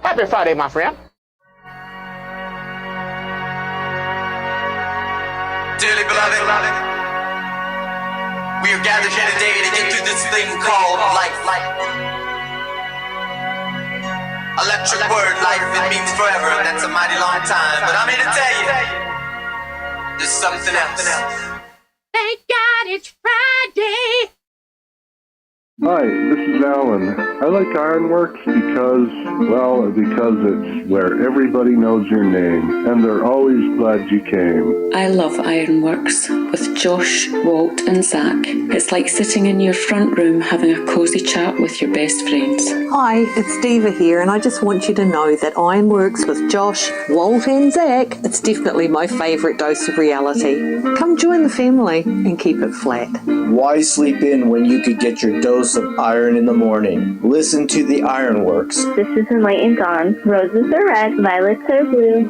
Happy Friday, my friend. Dearly beloved, we are gathered here today to get through this thing called life. Electric word, life, it means forever, and that's a mighty long time. But I'm here to tell you, there's something else. Thank God it's Friday. Hi, this is Alan. I like IRONWORX because it's where everybody knows your name, and they're always glad you came. I love IRONWORX with Josh, Walt and Zack. It's like sitting in your front room having a cosy chat with your best friends. Hi, it's Diva here, and I just want you to know that IRONWORX with Josh, Walt and Zack, it's definitely my favourite dose of reality. Come join the family and keep it flat. Why sleep in when you could get your dose of iron in the morning? Listen to the IRONWORX. This is Enlightened Dawn. Roses are red, violets are blue.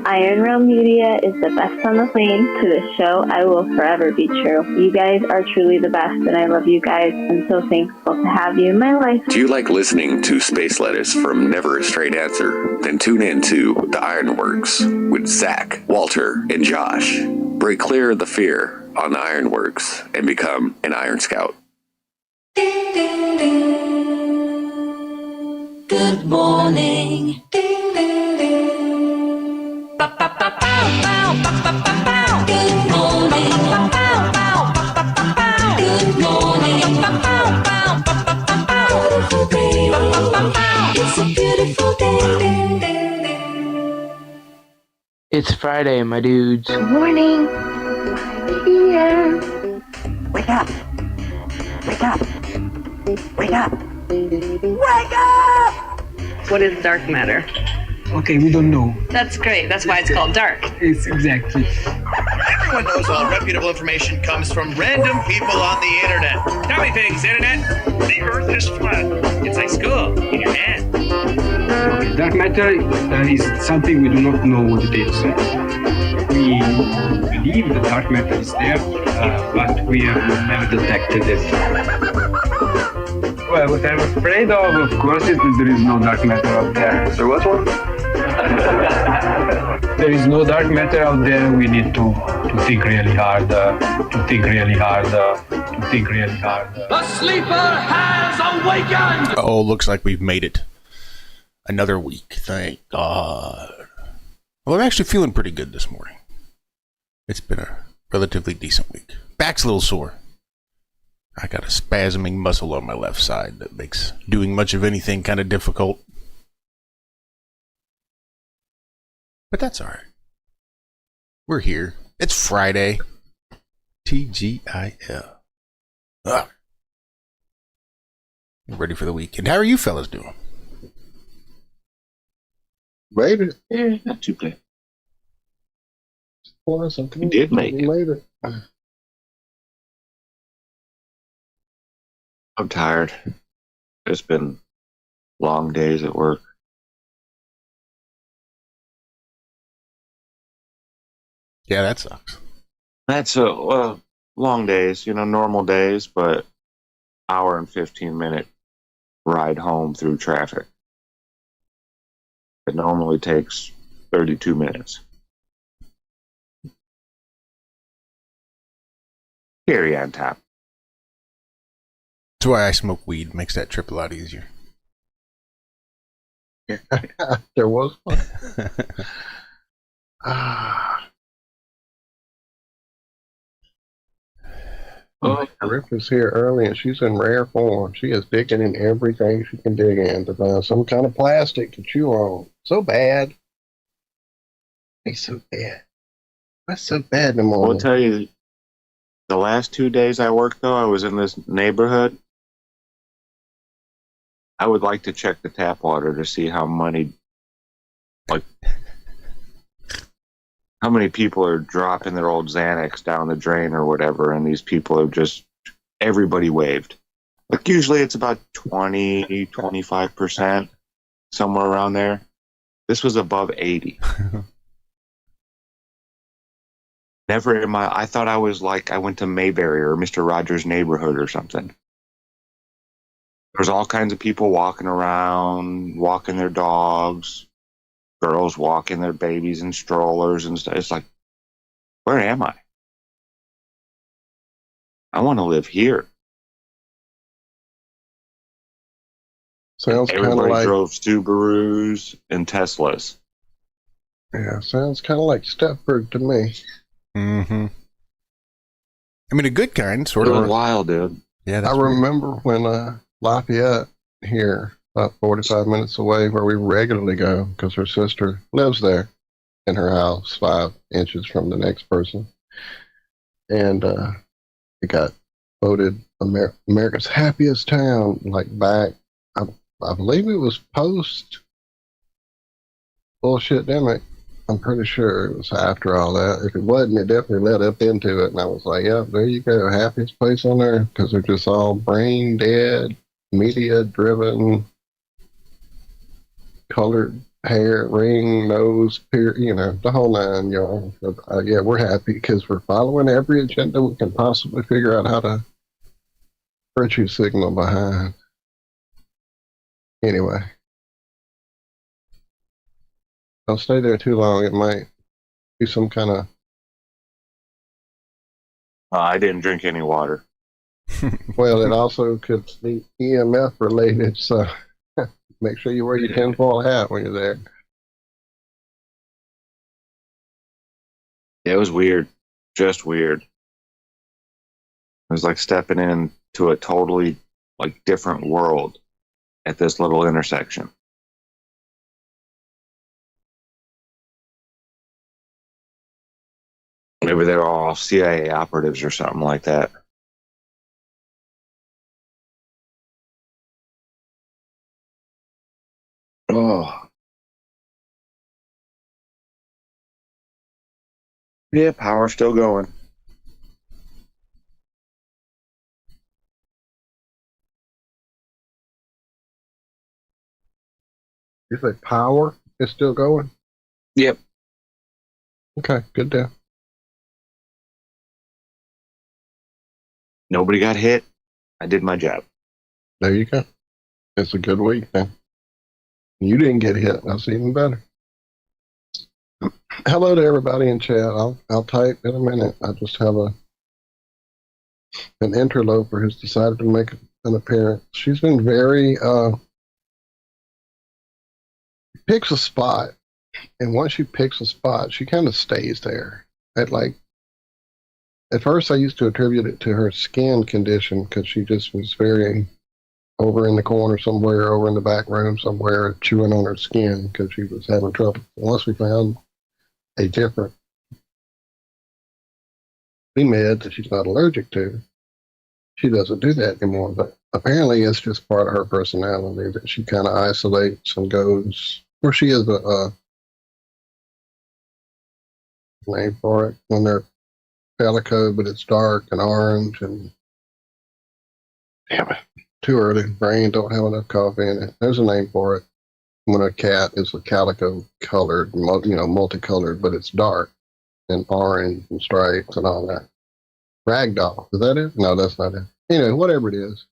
Media is the best on the plane. To this show, I will forever be true. You guys are truly the best, and I love you guys. I'm so thankful to have you in my life. Do you like listening to space letters from Never a Straight Answer? Then tune in to the IRONWORX with Zack, Walter, and Josh. Break clear of the fear on the IRONWORX and become an Iron Scout. Ding, ding, ding. Good morning. Ding, ding, ding. Ba, ba, ba, bow, bow, ba, ba, ba, bow. Good morning. Ba, ba, bow, ba, ba, ba, bow. Good morning. Ba, ba, bow, ba, ba, ba, bow. Beautiful day. Ba, ba, ba, bow. It's a beautiful day. Ding, ding, ding. It's Friday, my dudes. Good morning. Yeah. Wake up! Wake up! Wake up! Wake up! What is dark matter? Okay, we don't know. That's great. That's why it's called dark. It's exactly. Everyone knows all reputable information comes from random people on the internet. Tell me things, internet. The earth is flat. It's like school in your hand. Okay, dark matter is something we do not know what it is. We believe the dark matter is there, but we have never detected it. Well, what I'm afraid of course, is that there is no dark matter out there. There was one? There is no dark matter out there. We need to think really hard, to think really hard. The sleeper has awakened! Oh, looks like we've made it. Another week, thank God. Well, I'm actually feeling pretty good this morning. It's been a relatively decent week. Back's a little sore. I got a spasming muscle on my left side that makes doing much of anything kind of difficult. But that's alright. We're here. It's Friday. TGIL. I'm ready for the weekend. How are you fellas doing? Made it. Yeah, not too bad. We did make it. Made it. I'm tired. It's been long days at work. Yeah, that sucks. That's long days, normal days, but hour and 15-minute ride home through traffic. It normally takes 32 minutes. Cherry on top. That's why I smoke weed. Makes that trip a lot easier. There was one. Rip is here early and she's in rare form. She is digging in everything she can dig in to find some kind of plastic to chew on. So bad. It's so bad. What's so bad in the morning? I'll tell you, the last 2 days I worked, though, I was in this neighborhood. I would like to check the tap water to see how many people are dropping their old Xanax down the drain or whatever, and these people have just, everybody waved. Like, usually it's about 20, 25%, somewhere around there. This was above 80. Never in my, I thought I was like, I went to Mayberry or Mr. Rogers' Neighborhood or something. There's all kinds of people walking around, walking their dogs. girls walking their babies in strollers and stuff. It's like, where am I? I want to live here. Sounds kind of Everybody like drove Subarus and Teslas. yeah. Sounds kind of like Stepford to me. Mm-hmm. I mean, a good kind, sort It of. was wild, dude. Yeah, I remember when Lafayette here, about 45 minutes away, where we regularly go, because her sister lives there in her house, 5 inches from the next person, and it got voted America's happiest town, like back. I believe it was post bullshit-demic. I'm pretty sure it was after all that. If it wasn't, it definitely led up into it. And I was like, yep, there you go. Happiest place on earth, because they're just all brain dead, media driven, colored hair, ring, nose, the whole nine, y'all. Yeah, we're happy because we're following every agenda we can possibly figure out how to virtue signal behind. Anyway. Don't stay there too long. It might be some kind of... I didn't drink any water. Well, it also could be EMF related, so make sure you wear your tinfoil hat when you're there. Yeah, it was weird. Just weird. It was like stepping into a totally different world at this little intersection. Maybe they were all CIA operatives or something like that. Oh. Yeah, power's still going. You say power is still going? Yep. Okay, good deal. Nobody got hit. I did my job. There you go. It's a good week then. You didn't get hit. That's even better. Hello to everybody in chat. I'll type in a minute. I just have an interloper who's decided to make an appearance. She's been very picks a spot, and once she picks a spot, she kind of stays there. At first, I used to attribute it to her skin condition because she just was very over in the corner somewhere, over in the back room somewhere, chewing on her skin because she was having trouble. Once we found a different med that she's not allergic to, she doesn't do that anymore. But apparently, it's just part of her personality that she kind of isolates and goes where she is a name for it when they're calico, but it's dark and orange and damn it, too early. Brain don't have enough coffee in it. There's a name for it. When a cat is a calico colored, multicolored, but it's dark and orange and stripes and all that. Ragdoll, is that it? No, that's not it. Whatever it is,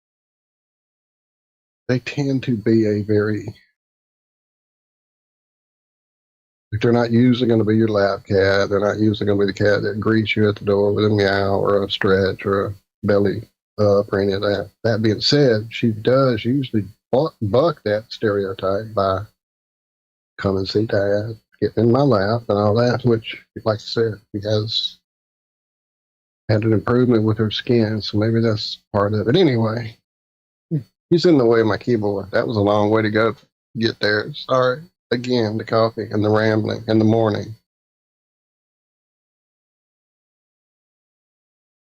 they tend to be a very... They're not usually going to be your lap cat. They're not usually going to be the cat that greets you at the door with a meow or a stretch or a belly up or any of that. That being said, she does usually buck that stereotype by coming see Dad, getting in my lap and all that, which, like I said, she has had an improvement with her skin, so maybe that's part of it. Anyway, he's in the way of my keyboard. That was a long way to go to get there. Sorry. Again, the coffee and the rambling in the morning.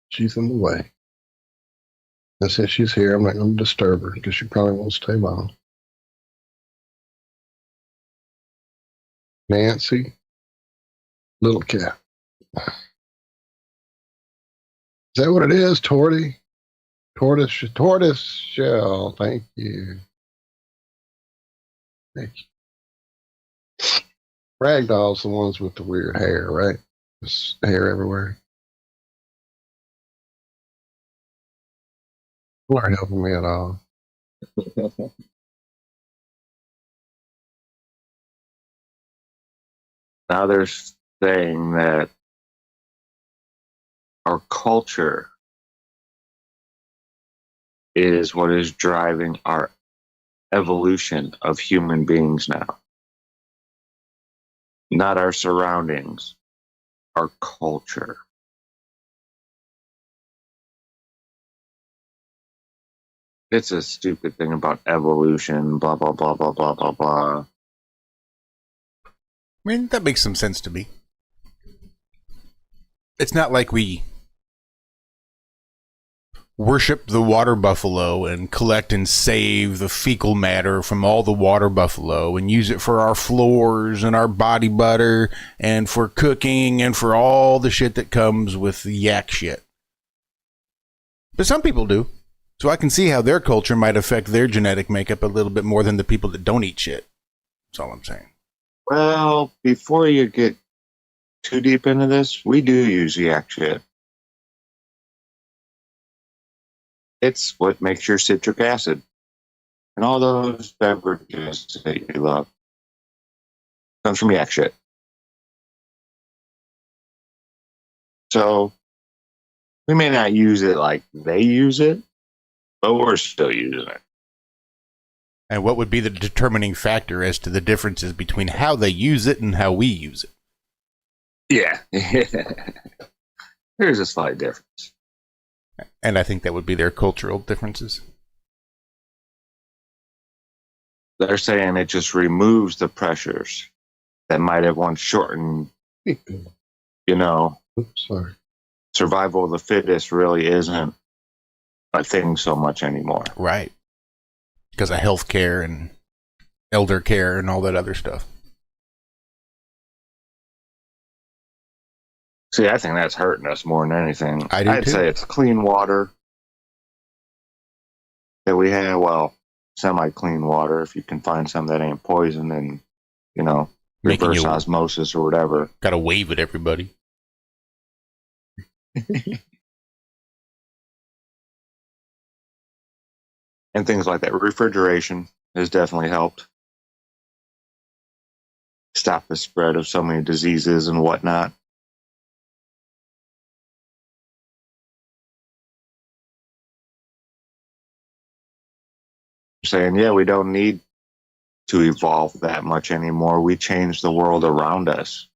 She's in the way. And since she's here, I'm not going to disturb her because she probably won't stay long. Nancy, little cat. Is that what it is, Torty? Tortoise shell. Thank you. Thank you. Ragdoll's the ones with the weird hair, right? There's hair everywhere. You aren't helping me at all. Now they're saying that our culture is what is driving our evolution of human beings now. Not our surroundings, our culture. It's a stupid thing about evolution, blah, blah, blah, blah, blah, blah, blah. I mean, that makes some sense to me. It's not like we worship the water buffalo and collect and save the fecal matter from all the water buffalo and use it for our floors and our body butter and for cooking and for all the shit that comes with the yak shit. But some people do. So I can see how their culture might affect their genetic makeup a little bit more than the people that don't eat shit. That's all I'm saying. Well, before you get too deep into this, we do use yak shit. It's what makes your citric acid and all those beverages that you love. Comes from yak shit. So we may not use it like they use it, but we're still using it. And what would be the determining factor as to the differences between how they use it and how we use it? Yeah. There's a slight difference. And I think that would be their cultural differences. They're saying it just removes the pressures that might have once shortened, survival of the fittest really isn't a thing so much anymore. Right. Because of health care and elder care and all that other stuff. See, I think that's hurting us more than anything. I'd too. say it's clean water that we have. Well, semi-clean water, if you can find some that ain't poison and, reverse osmosis or whatever. Gotta wave at everybody. And things like that. Refrigeration has definitely helped stop the spread of so many diseases and whatnot. Saying, yeah, we don't need to evolve that much anymore. We change the world around us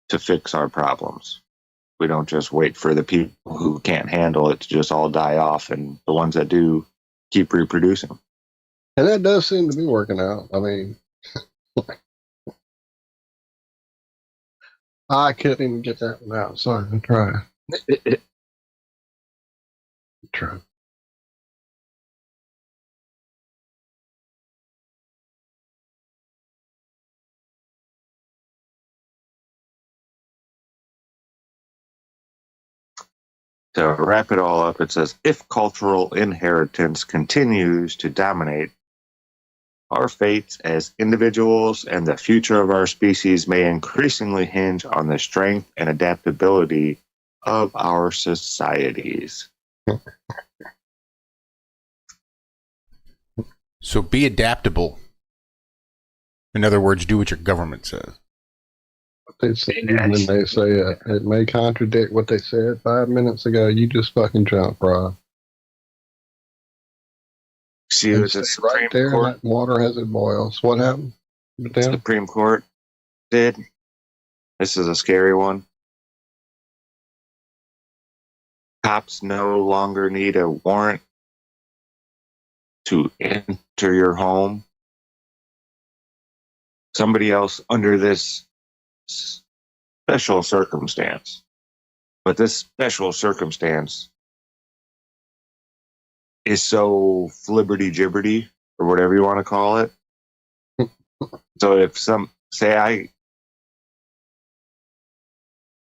to fix our problems. We don't just wait for the people who can't handle it to just all die off, and the ones that do keep reproducing. And that does seem to be working out. I mean, I couldn't even get that one out. Sorry, I'm trying. Try. To wrap it all up, it says, if cultural inheritance continues to dominate, our fates as individuals and the future of our species may increasingly hinge on the strength and adaptability of our societies. So be adaptable. In other words, do what your government says. They say, and then they say it may contradict what they said 5 minutes ago. You just fucking jump, bro. See, what the Supreme right there, Court, that water as it boils. What happened? The Supreme Court did. This is a scary one. Cops no longer need a warrant to enter your home. Somebody else under this special circumstance. But this special circumstance is so flibberty-gibberty, or whatever you want to call it. So if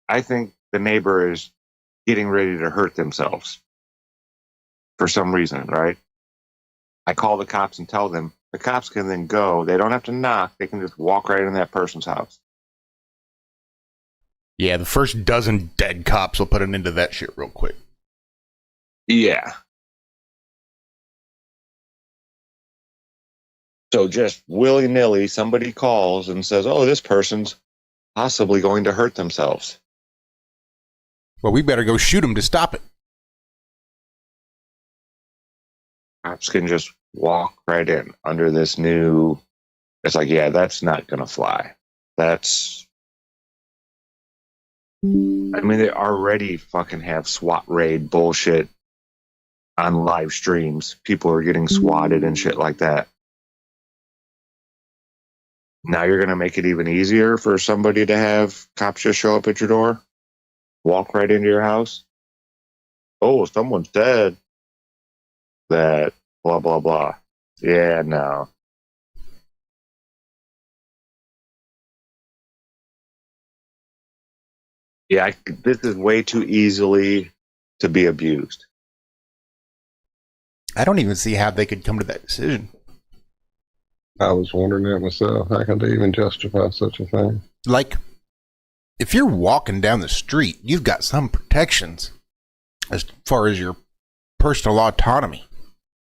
I think the neighbor is getting ready to hurt themselves for some reason, right? I call the cops and tell them. The cops can then go. They don't have to knock. They can just walk right in that person's house. Yeah, the first dozen dead cops will put an end to that shit real quick. Yeah. So just willy-nilly, somebody calls and says, oh, this person's possibly going to hurt themselves. Well, we better go shoot them to stop it. Cops can just walk right in under this new... It's like, yeah, that's not going to fly. That's... I mean, they already fucking have SWAT raid bullshit on live streams. People are getting swatted and shit like that. Now you're going to make it even easier for somebody to have cops just show up at your door? Walk right into your house? Oh, someone's dead. That blah, blah, blah. Yeah, no. Yeah, this is way too easily to be abused. I don't even see how they could come to that decision. I was wondering that myself. How can they even justify such a thing? Like, if you're walking down the street, you've got some protections as far as your personal autonomy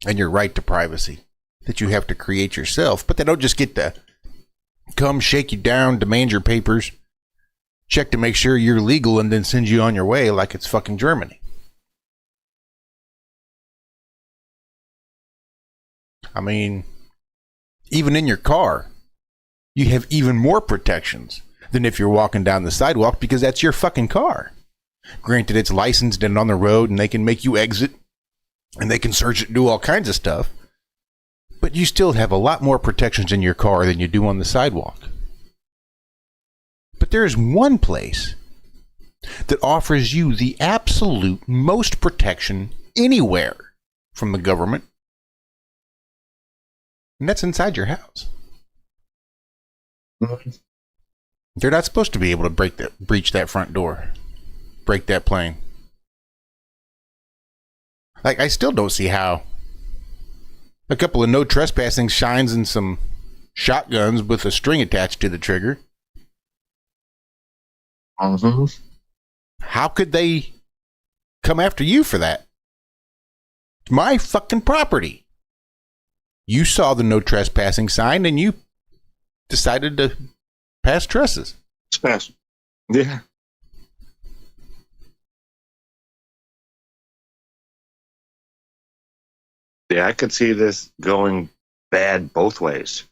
and your right to privacy that you have to create yourself. But they don't just get to come shake you down, demand your papers, check to make sure you're legal, and then send you on your way like it's fucking Germany. I mean, even in your car, you have even more protections than if you're walking down the sidewalk because that's your fucking car. Granted, it's licensed and on the road and they can make you exit and they can search it and do all kinds of stuff. But you still have a lot more protections in your car than you do on the sidewalk. But there's one place that offers you the absolute most protection anywhere from the government. And that's inside your house. They're not supposed to be able to breach that front door. Break that plane. Like, I still don't see how a couple of no trespassing signs and some shotguns with a string attached to the trigger. How could they come after you for that? It's my fucking property. You saw the no trespassing sign and you decided to pass trusses. Pass. Yeah. Yeah, I could see this going bad both ways.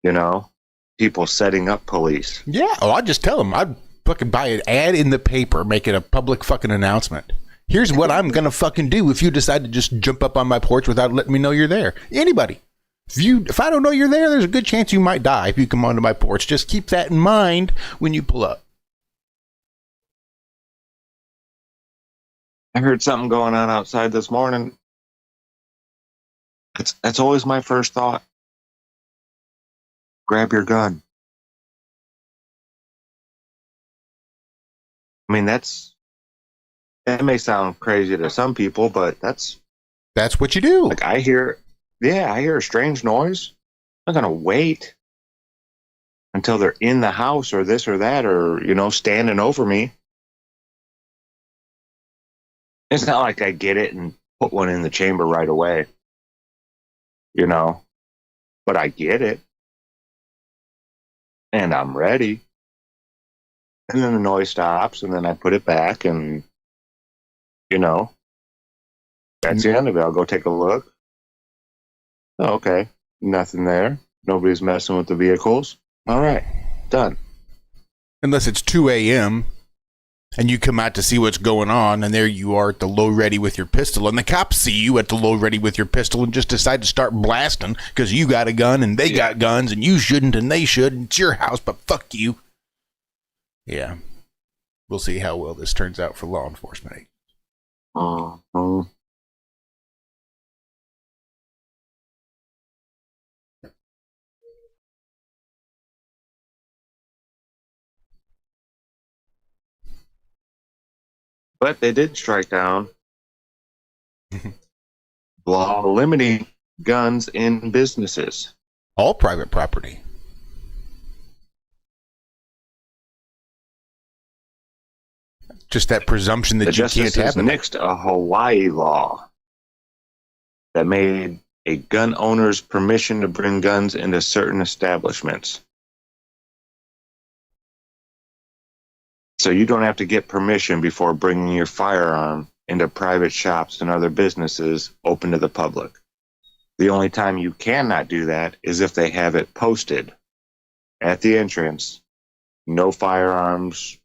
You know, people setting up police. Yeah, oh, I'd just tell them. I'd fucking buy an ad in the paper, make it a public fucking announcement. Here's what I'm going to fucking do if you decide to just jump up on my porch without letting me know you're there. Anybody. If I don't know you're there, there's a good chance you might die if you come onto my porch. Just keep that in mind when you pull up. I heard something going on outside this morning. That's always my first thought. Grab your gun. I mean, that may sound crazy to some people, but that's what you do. Like I hear a strange noise. I'm not gonna wait until they're in the house or this or that or, you know, standing over me. It's not like I get it and put one in the chamber right away, you know, but I get it and I'm ready. And then the noise stops and then I put it back and, you know, that's the end of it. I'll go take a look. Oh, okay. Nothing there. Nobody's messing with the vehicles. All right. Done. Unless it's 2 a.m. and you come out to see what's going on, and there you are at the low ready with your pistol, and the cops see you at the low ready with your pistol and just decide to start blasting because you got a gun and they got guns and you shouldn't and they should. It's your house, but fuck you. Yeah. We'll see how well this turns out for law enforcement. But they did strike down law limiting guns in businesses. All private property. Just that presumption that the you can't have justices it. nixed a Hawaii law that made a gun owner's permission to bring guns into certain establishments. So you don't have to get permission before bringing your firearm into private shops and other businesses open to the public. The only time you cannot do that is if they have it posted at the entrance, no firearms,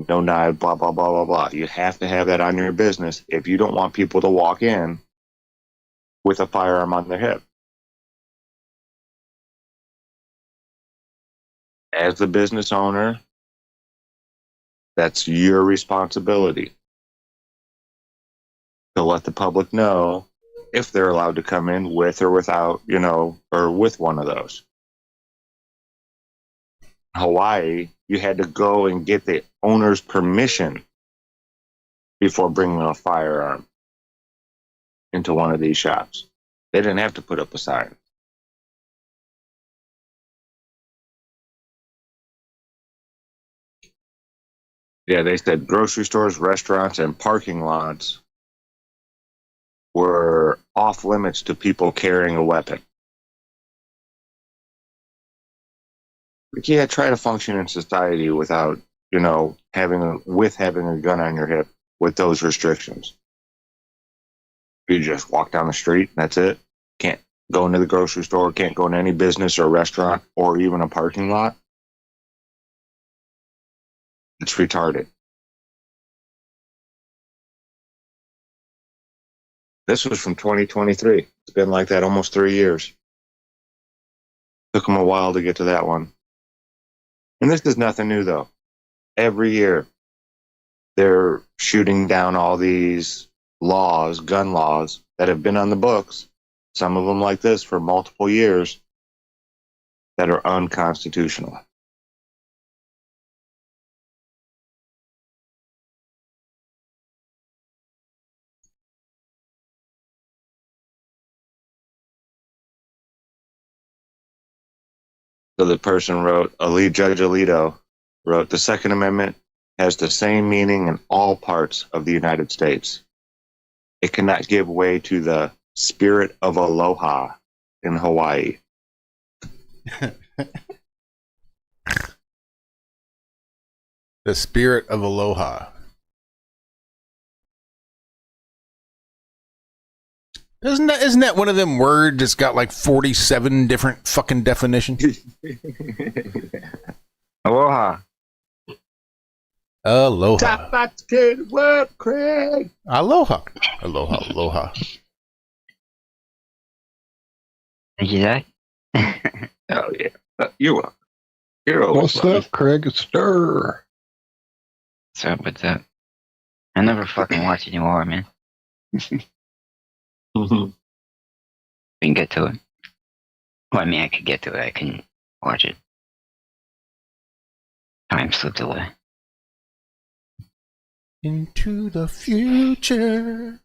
no knife, blah, blah, blah, blah, blah. You have to have that on your business if you don't want people to walk in with a firearm on their hip. As the business owner, that's your responsibility to let the public know if they're allowed to come in with or without, or with one of those. Hawaii, you had to go and get the owner's permission before bringing a firearm into one of these shops. They didn't have to put up a sign. Yeah, they said grocery stores, restaurants, and parking lots were off limits to people carrying a weapon. But yeah, try to function in society without, having a gun on your hip with those restrictions. You just walk down the street, that's it. Can't go into the grocery store, can't go into any business or restaurant or even a parking lot. It's retarded. This was from 2023. It's been like that almost 3 years. Took them a while to get to that one. And this is nothing new, though. Every year, they're shooting down all these laws, gun laws, that have been on the books, some of them like this for multiple years, that are unconstitutional. So the person wrote, Judge Alito wrote, the Second Amendment has the same meaning in all parts of the United States. It cannot give way to the spirit of aloha in Hawaii. The spirit of aloha. Isn't that one of them words that's got like 47 different fucking definitions? Aloha. Aloha. Top notch kid word, Craig. Aloha. Aloha. Aloha. Thank you, Zack. Oh, yeah. You're welcome. You're always What's up, Craig? It's Stir. What's up? What's up? I never fucking watch anymore, man. Mm-hmm. We can get to it. Well, I mean, I could get to it. I can watch it. Time slipped away. Into the future.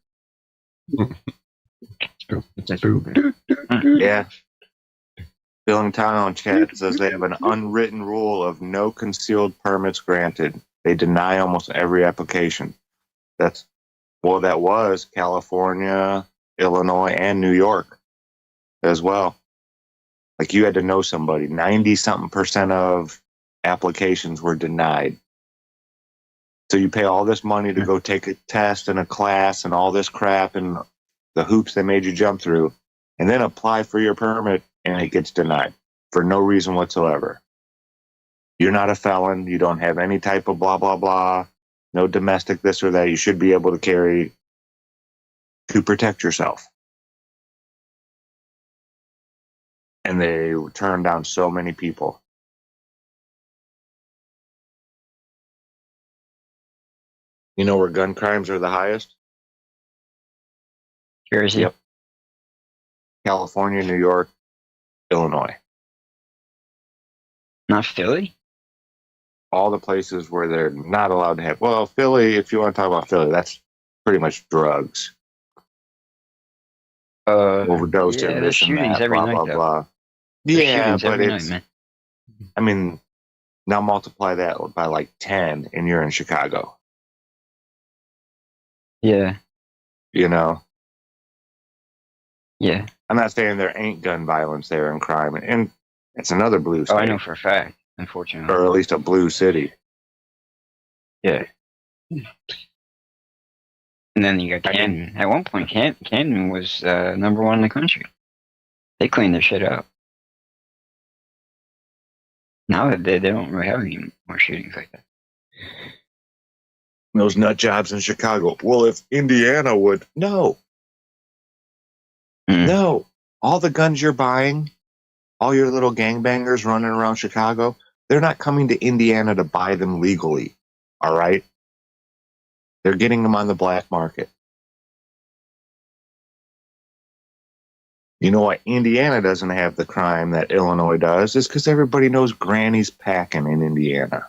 Yeah. Bill Town on chat says they have an unwritten rule of no concealed permits granted. They deny almost every application. That was California, Illinois, and New York as well. Like, you had to know somebody. 90-something% of applications were denied. So you pay all this money to go take a test and a class and all this crap and the hoops they made you jump through, and then apply for your permit, and it gets denied for no reason whatsoever. You're not a felon. You don't have any type of blah, blah, blah. No domestic this or that. You should be able to carry to protect yourself. And they turned down so many people. You know where gun crimes are the highest? Jersey. Yep. California, New York, Illinois. Not Philly? All the places where they're not allowed to have. Well, Philly, if you want to talk about Philly, that's pretty much drugs. Overdose yeah, and there's this and shootings that, every blah, night, blah, though. blah. There's Yeah, shootings but every it's, night, man. I mean, now multiply that by like 10 and you're in Chicago. Yeah. You know? Yeah. I'm not saying there ain't gun violence there and crime, and it's another blue state. Oh, I know for a fact, unfortunately. Or at least a blue city. Yeah. And then you got Canton. At one point, Canton was number one in the country. They cleaned their shit up. Now that they don't really have any more shootings like that. Those nut jobs in Chicago. Well, if Indiana would. No. No. All the guns you're buying, all your little gangbangers running around Chicago, they're not coming to Indiana to buy them legally. All right? They're getting them on the black market. You know why Indiana doesn't have the crime that Illinois does? Is because everybody knows Granny's packing in Indiana.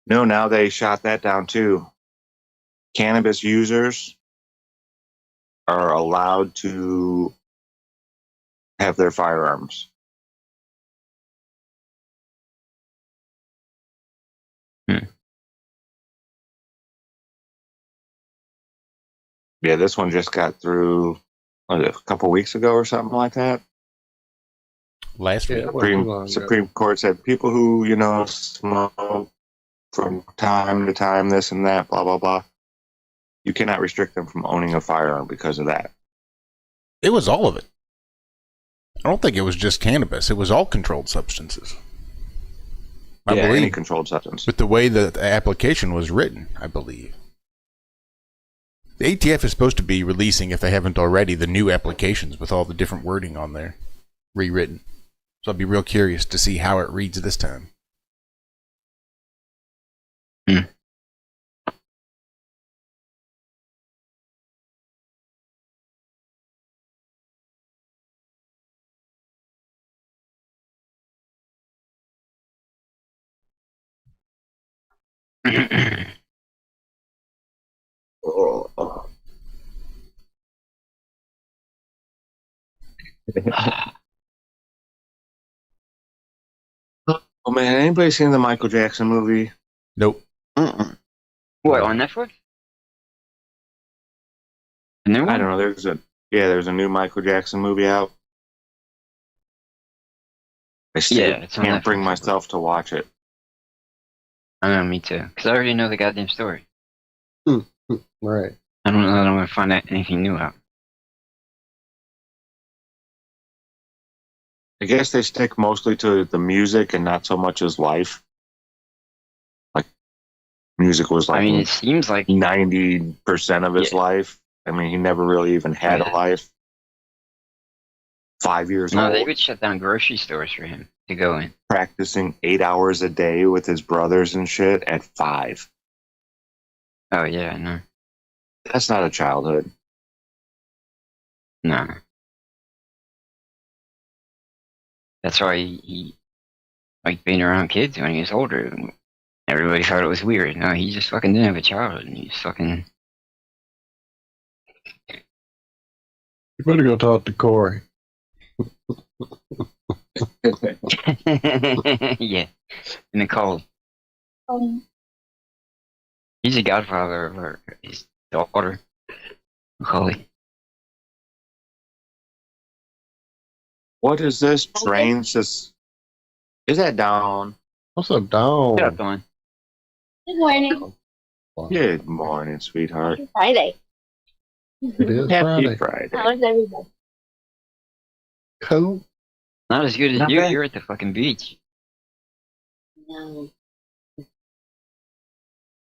No, now they shot that down too. Cannabis users are allowed to have their firearms. Yeah, this one just got through a couple weeks ago or something like that. Last week. Supreme Court said people who, smoke from time to time, this and that, blah, blah, blah. You cannot restrict them from owning a firearm because of that. It was all of it. I don't think it was just cannabis. It was all controlled substances. I believe. Any controlled substance. With the way that the application was written, I believe. The ATF is supposed to be releasing, if they haven't already, the new applications with all the different wording on there, rewritten. So I'll be real curious to see how it reads this time. Oh man, anybody seen the Michael Jackson movie? Nope. What, on Netflix? I don't know. There's a new Michael Jackson movie out. I still can't bring myself to watch it. I know, me too. Because I already know the goddamn story. Right. I don't want to find out anything new out. I guess they stick mostly to the music and not so much his life. Like, music was like, it seems like 90% of his life. I mean, he never really even had a life. 5 years old. No, they would shut down grocery stores for him to go in. Practicing 8 hours a day with his brothers and shit at 5. Oh, yeah, I know. That's not a childhood. No. That's why he liked being around kids when he was older. Everybody thought it was weird. No, he just fucking didn't have a childhood. And he's fucking... You better go talk to Corey. Yeah, in the cold. He's a godfather of his daughter, Macaulay. What is this? Train says, is that Dawn? What's up, Dawn? What's up, Dawn? Good morning. Good morning, sweetheart. Happy Friday. It is Happy Friday. Friday. How's everybody? Cool. Not as good as Not you. bad. You're at the fucking beach. No.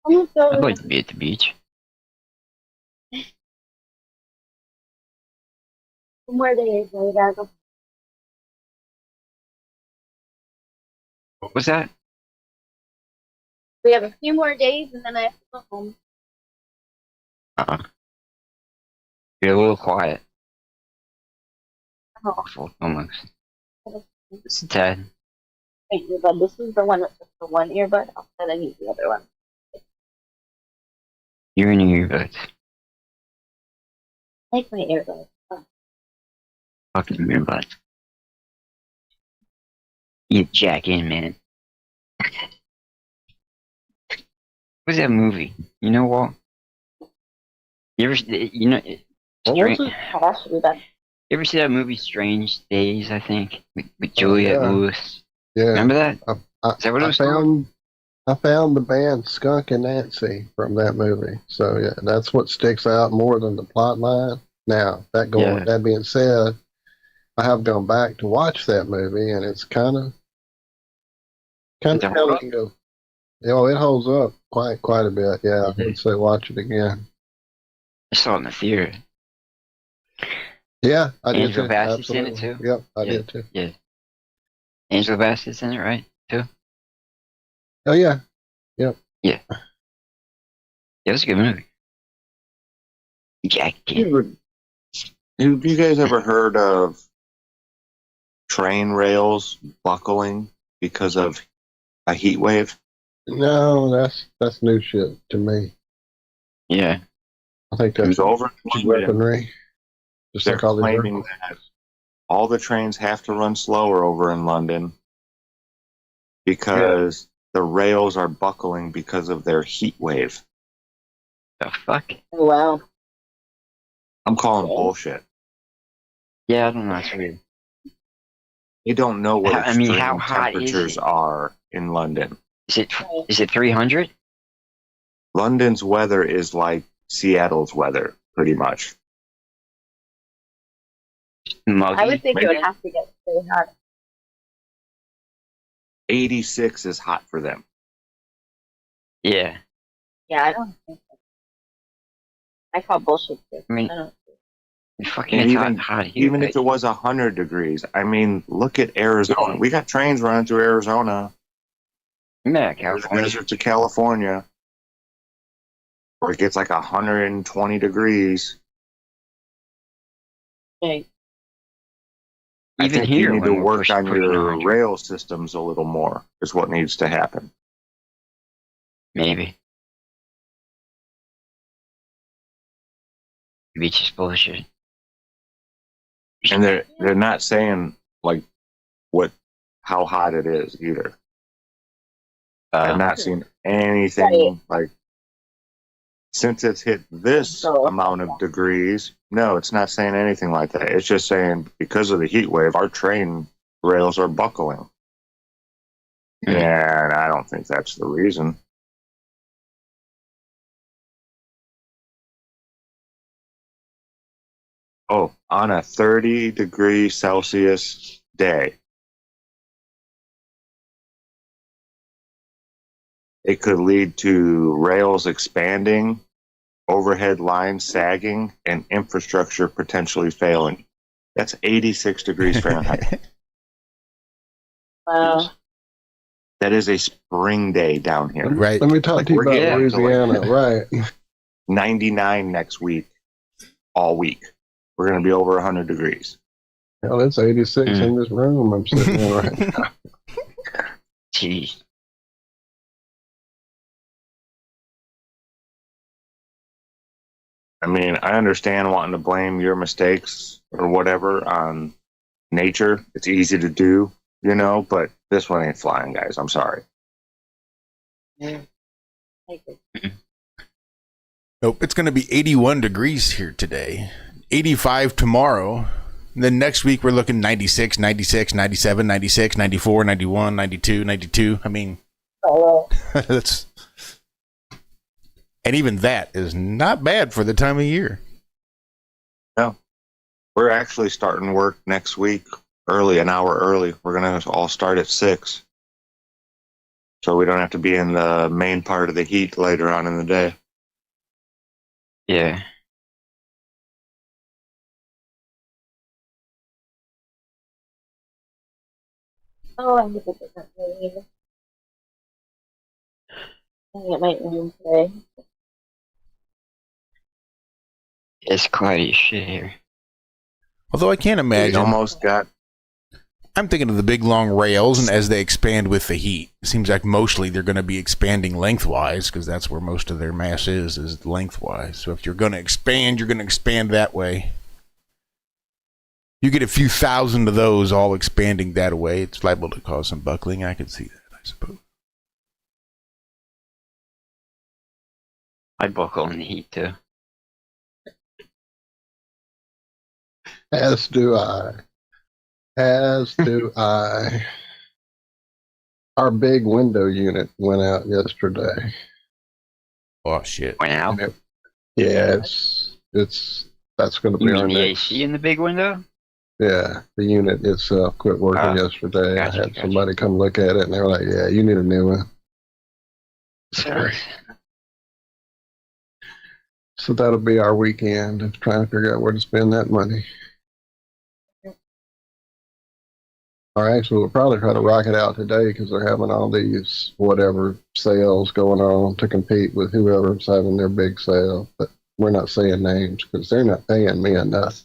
I'm gonna go. I'd like to be at the beach. One more day, so I gotta go. What was that? We have a few more days, and then I have to go home. You're a little quiet. Oh, Awful, almost. It's a tad. wait, earbud. This is the one that's just the one earbud. I'll set and use the other one. You're in your earbuds. Take my earbud. Oh. fucking your butt. You jack in, man. What's that movie? You know what? You ever, you know, What was it? Oh, that should be bad. You ever see that movie Strange Days, I think? With Juliette yeah. Lewis. Yeah. Remember that? Is that what it was? I found the band Skunk and Nancy from that movie. So yeah, that's what sticks out more than the plot line. Now, that being said, I have gone back to watch that movie, and it's kind of telling of, it holds up quite a bit. Yeah, I would say watch it again. I saw it in the theater. Yeah, I did Angela too. Bassett's in Absolutely. it too. Yep, I did too. Yeah. Angela Bassett's in it, right? Too. Oh yeah. Yep. Yeah. Yeah, it was a good movie. Jack. Have you guys ever heard of train rails buckling because of a heat wave? No, that's new shit to me. Yeah. I think that's over weaponry. Just They're like all the claiming that all the trains have to run slower over in London because the rails are buckling because of their heat wave. The fuck? Oh, wow. I'm calling bullshit. Yeah, I don't know. It's weird. You don't know what I mean, how hot is temperatures it? are in London. Is it 300? London's weather is like Seattle's weather, pretty much. Muggy? I would think it would have to get pretty hot. 86 is hot for them. Yeah. Yeah, I don't think so. I call bullshit too. I mean, I don't fucking And hot here. even if it was 100 degrees, I mean, look at Arizona. We got trains running through Arizona. Yeah, The California. deserts of California, where it gets like 120 degrees. Okay. I Even think here, you need to when we're work on pushing your 100. rail systems a little more, is what needs to happen. Maybe. Maybe it's just bullshit. And they're not saying like how hot it is either. I've not seen anything like since it's hit this amount of degrees. No, it's not saying anything like that. It's just saying because of the heat wave, our train rails are buckling. And I don't think that's the reason. Oh, on a 30-degree Celsius day, it could lead to rails expanding, overhead lines sagging, and infrastructure potentially failing. That's 86 degrees Fahrenheit. Wow. That is a spring day down here. Right. Let me talk to you about Louisiana. Right. 99 next week, all week. We're going to be over 100 degrees. Hell, it's 86 in this room I'm sitting in right now. Jeez. I mean, I understand wanting to blame your mistakes or whatever on nature. It's easy to do, you know, but this one ain't flying, guys. I'm sorry. Yeah. Nope, it's going to be 81 degrees here today, 85 tomorrow. And then next week we're looking 96, 96, 97, 96, 94, 91, 92, 92. I mean, that's... And even that is not bad for the time of year. No. We're actually starting work next week early, an hour early. We're going to all start at 6. So we don't have to be in the main part of the heat later on in the day. Yeah. Oh, I need to get that rain. I think it might rain today. It's cloudy as shit here. Although I can't imagine. Almost got. I'm thinking of the big long rails, and as they expand with the heat, it seems like mostly they're going to be expanding lengthwise because that's where most of their mass is lengthwise. So if you're going to expand, you're going to expand that way. You get a few thousand of those all expanding that way. It's liable to cause some buckling. I can see that, I suppose. I'd buckle in the heat too. As do I. As do I. Our big window unit went out yesterday. Oh shit! Went out. Yeah, that's going to be You our mean the next. AC in the big window? Yeah, the unit itself quit working yesterday. Gotcha, I had somebody come look at it, and they were like, "Yeah, you need a new one." Sorry. So that'll be our weekend of trying to figure out where to spend that money. Or actually, we'll probably try to rock it out today because they're having all these whatever sales going on to compete with whoever's having their big sale. But we're not saying names because they're not paying me enough.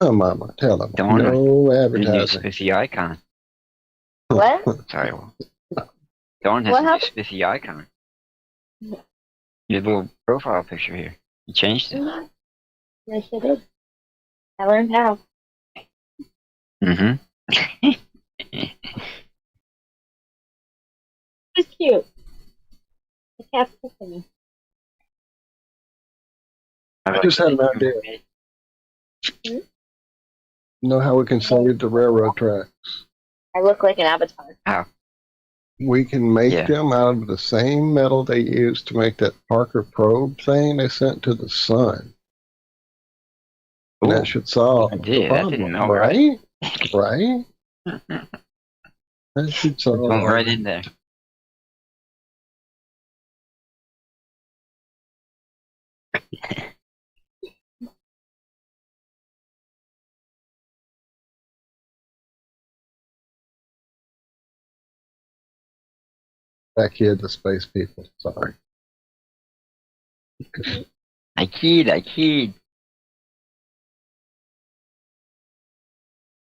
Oh, Mama, tell them. No advertising. Spiffy icon. What? Sorry. Dawn has a spiffy icon. Your little profile picture here. You changed it. Yes, I did. I learned how. Mm-hmm. It's cute. The cat's kissing me. I just had an idea. You know how we can save the railroad tracks? I look like an avatar. How? We can make them out of the same metal they used to make that Parker probe thing they sent to the sun. And that should solve the problem, I didn't know, right? Right? That should solve Going right in there. That kid, the space people. Sorry. I kid.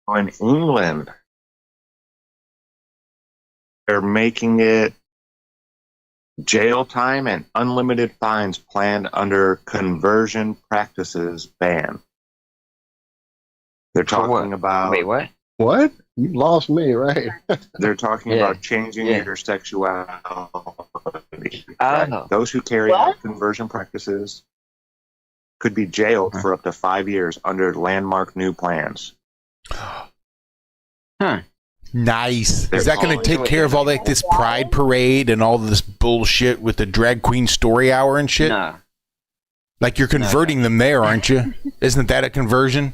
In England, they're making it jail time and unlimited fines planned under conversion practices ban. They're talking about... Wait, what? What? You lost me, right? They're talking about changing your sexuality. Those who carry out conversion practices could be jailed for up to 5 years under landmark new plans. Huh. Nice. Is that going to take care of all like this pride parade and all this bullshit with the drag queen story hour and shit? No. Like you're converting them there, aren't you? Isn't that a conversion?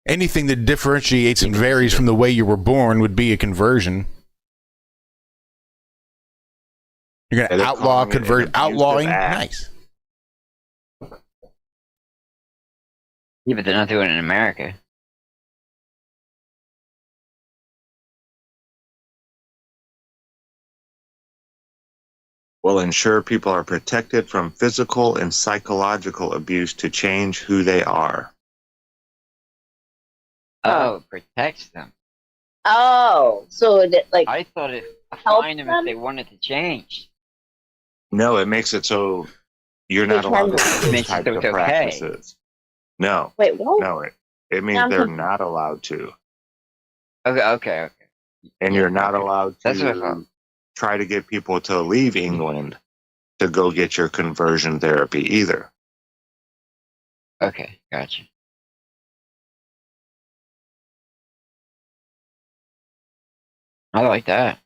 Anything that differentiates and varies from the way you were born would be a conversion. You're going to outlaw outlawing? Nice. Yeah, but they're not doing it in America. Will ensure people are protected from physical and psychological abuse to change who they are. Oh, it protects them. Oh, so it like I thought it helps fined them them? if they wanted to change. No, it makes it so you're not allowed to do those Makes it types so of it's okay. practices. No. Wait, what? No, it means I'm they're confused. not allowed to. Okay. And you're not allowed That's what I to thought. try to get people to leave England to go get your conversion therapy either. Okay, gotcha. I like that.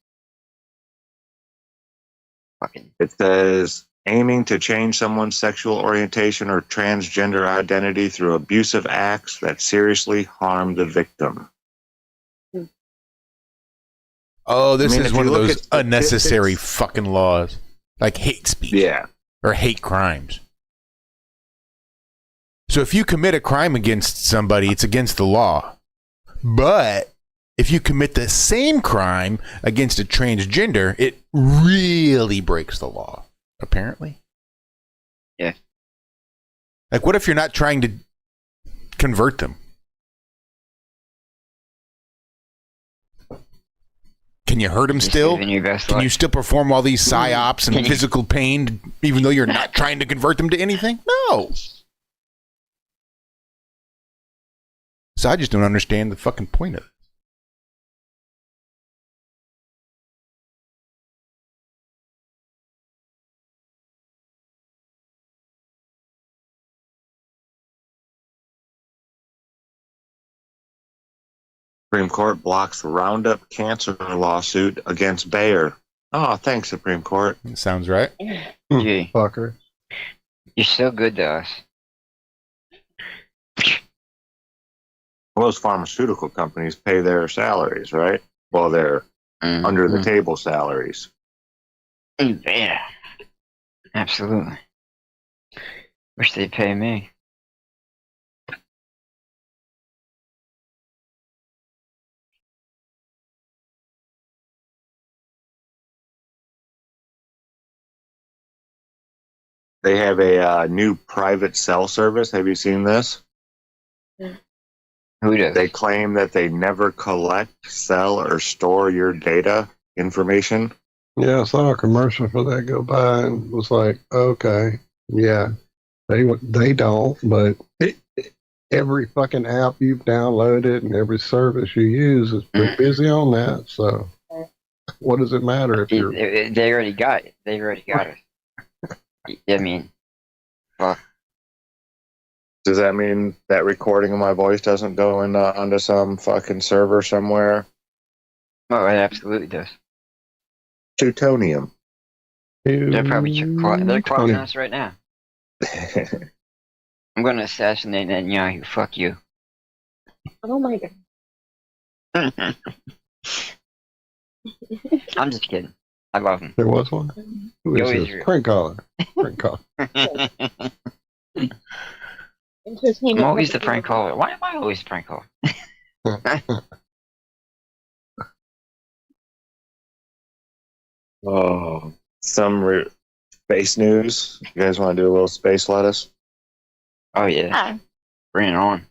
It says aiming to change someone's sexual orientation or transgender identity through abusive acts that seriously harm the victim. Oh, this I mean, is if one you of look those at unnecessary statistics- fucking laws. Like hate speech. Yeah. Or hate crimes. So if you commit a crime against somebody, it's against the law. But if you commit the same crime against a transgender, it really breaks the law, apparently. Yeah. Like, what if you're not trying to convert them? Can you hurt them still? living your best Can life. you still perform all these psyops and Can you- physical pain even though you're not trying to convert them to anything? No. So I just don't understand the fucking point of it. Supreme Court blocks Roundup cancer lawsuit against Bayer. Oh, thanks, Supreme Court. Sounds right. Gee, Fucker. you're so good to us. Well, those pharmaceutical companies pay their salaries, right? Well, they're under the table salaries. Yeah, absolutely. Wish they'd pay me. They have a new private cell service. Have you seen this? Who does? They claim that they never collect, sell, or store your data information. Yeah, I saw a commercial for that go by and was like, okay, yeah, they don't, but every fucking app you've downloaded and every service you use is pretty busy on that. So what does it matter if you're... They already got it. They already got it. I mean, fuck. Does that mean that recording of my voice doesn't go onto some fucking server somewhere? Oh, it absolutely does. Plutonium. They're probably they're clocking us right now. I'm going to assassinate Netanyahu. Fuck you. Oh my god. I'm just kidding. I love him. There was one? Who Go is this? Israel. Prank caller. Prank caller. I'm always the prank caller. Why am I always the prank caller? Oh, some space news. You guys want to do a little space lettuce? Oh, yeah. Bring it on.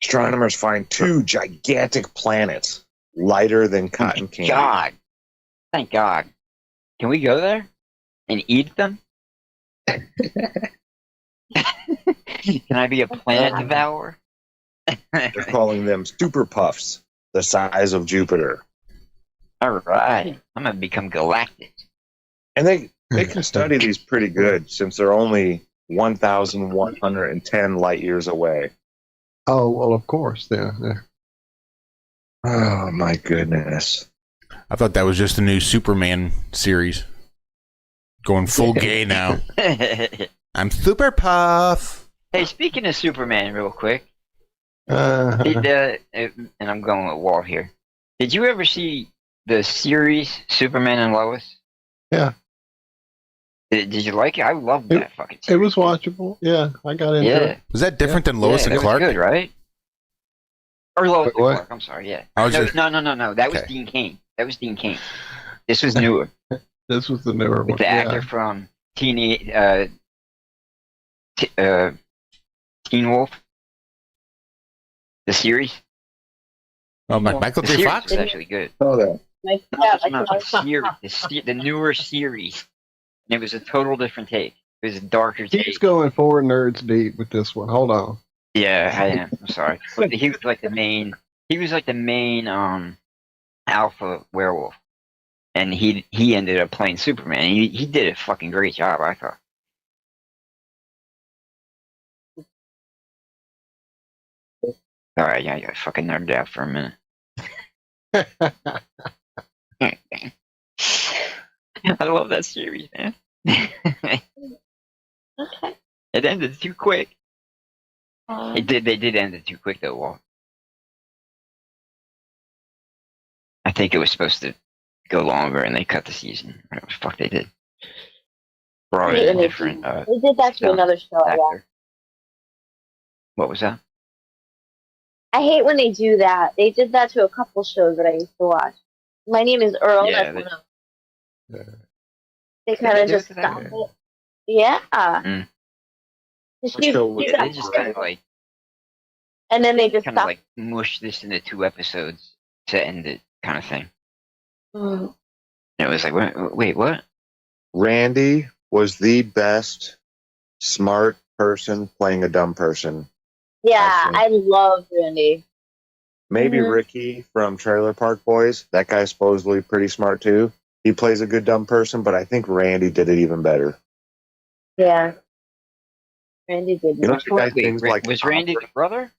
Astronomers find 2 gigantic planets lighter than cotton candy. God. Thank God. Can we go there and eat them? Can I be a planet devourer? They're calling them super puffs, the size of Jupiter. All right. I'm going to become galactic. And they can study these pretty good since they're only 1,110 light years away. Oh, well, of course, then. Oh, my goodness. I thought that was just a new Superman series. Going full gay now. I'm Super Puff. Hey, speaking of Superman, real quick. And I'm going with Walt here. Did you ever see the series Superman and Lois? Yeah. Did you like it? I love that fucking series. It was watchable. Yeah, I got into it. Was that different than Lois and Clark? It was good, right? Or Lois and What? Clark, I'm sorry, yeah. I was No, just- no. That was Dean Cain. This was newer. This was the newer one. With the actor from Teen Wolf. The series. Oh, Michael The J. series Fox? was actually good. Oh, that. The newer series. And it was a total different take. It was a darker take. He's going 4 nerds deep with this one. Hold on. Yeah, I am. I'm sorry. But he was like the main. He was like the main alpha werewolf, and he ended up playing Superman. And he did a fucking great job, I thought. All right, yeah, I fucking nerded out for a minute. I love that series, man. Okay. It ended too quick. They did end it too quick though, Walt. I think it was supposed to go longer, and they cut the season. Whatever the fuck they did. Brought in a different. They did that to another show. Yeah. What was that? I hate when they do that. They did that to a couple shows that I used to watch. My Name is Earl. Yeah, That's one of them. They kind of just stop it. Yeah. Mm. She They just kind of like. And then they just kind of stop. like mush this into 2 episodes to end it, kind of thing. Mm. And it was like, wait, what? Randy was the best smart person playing a dumb person Yeah, I love Randy. Maybe Mhm. Ricky from Trailer Park Boys. That guy's supposedly pretty smart too. He plays a good dumb person, but I think Randy did it even better. Yeah. Randy did. You know, the guy Wait, things like was Randy the brother?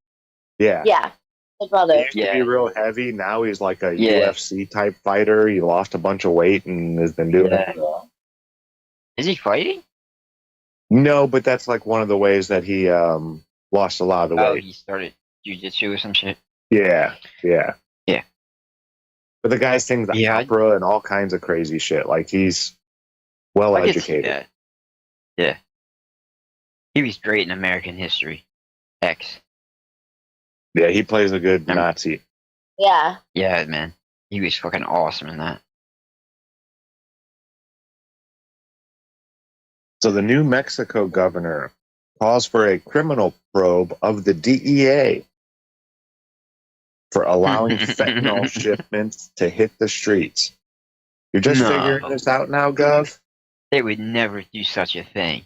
yeah. Yeah, the brother. He used to be real heavy. Now he's like a Yeah. UFC type fighter. He lost a bunch of weight and has been doing it. Is he fighting? No, but that's like one of the ways that he lost a lot of Oh, weight. he started jujitsu or some shit. Yeah. Yeah. But the guy sings the opera and all kinds of crazy shit. Like he's well I could see educated. that. Yeah. He was great in American History X. Yeah, he plays a good Nazi. Yeah. Yeah, man. He was fucking awesome in that. So the New Mexico governor calls for a criminal probe of the DEA for allowing fentanyl shipments to hit the streets. You're just figuring this out now, Gov? They would never do such a thing.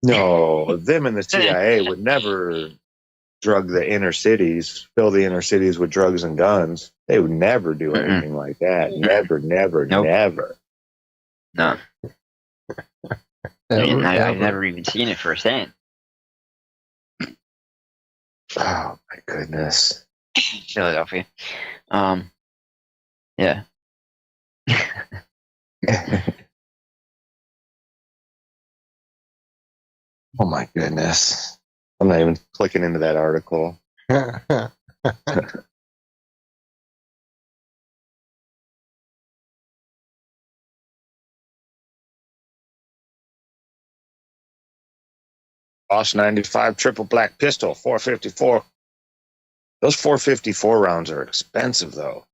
No, them and the CIA would never drug the inner cities, fill the inner cities with drugs and guns. They would never do anything like that. Never, never, never. No. I've never even seen it firsthand. Oh my goodness. Philadelphia. Yeah. Oh my goodness. I'm not even clicking into that article. Boss 95 triple black pistol, 454. Those 454 rounds are expensive though.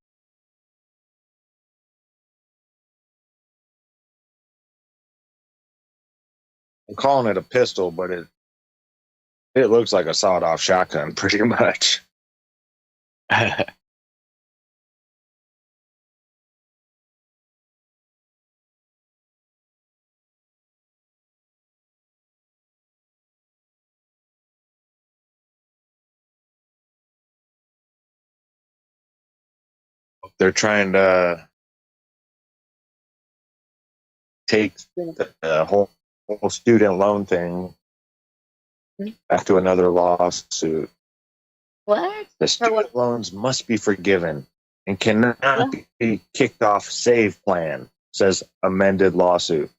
I'm calling it a pistol, but it looks like a sawed-off shotgun pretty much. They're trying to take the whole student loan thing back to another lawsuit. What? The student loans must be forgiven and cannot be kicked off save plan, says amended lawsuit.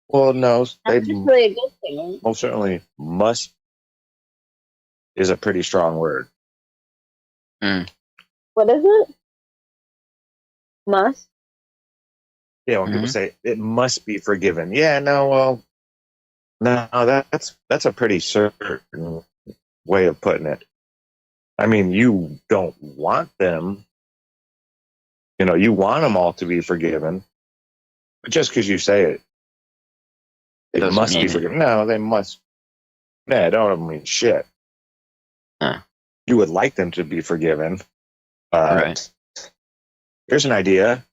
Well, no, they That's really a good thing. most certainly must is a pretty strong word. What is it? Must? Yeah, when people say it must be forgiven. Yeah, no, well, no, that's a pretty certain way of putting it. I mean, you don't want them, you want them all to be forgiven, but just because you say it, it Doesn't must mean be it. forgiven. No, they must. Nah, it don't mean shit. You would like them to be forgiven. Right. Here's an idea.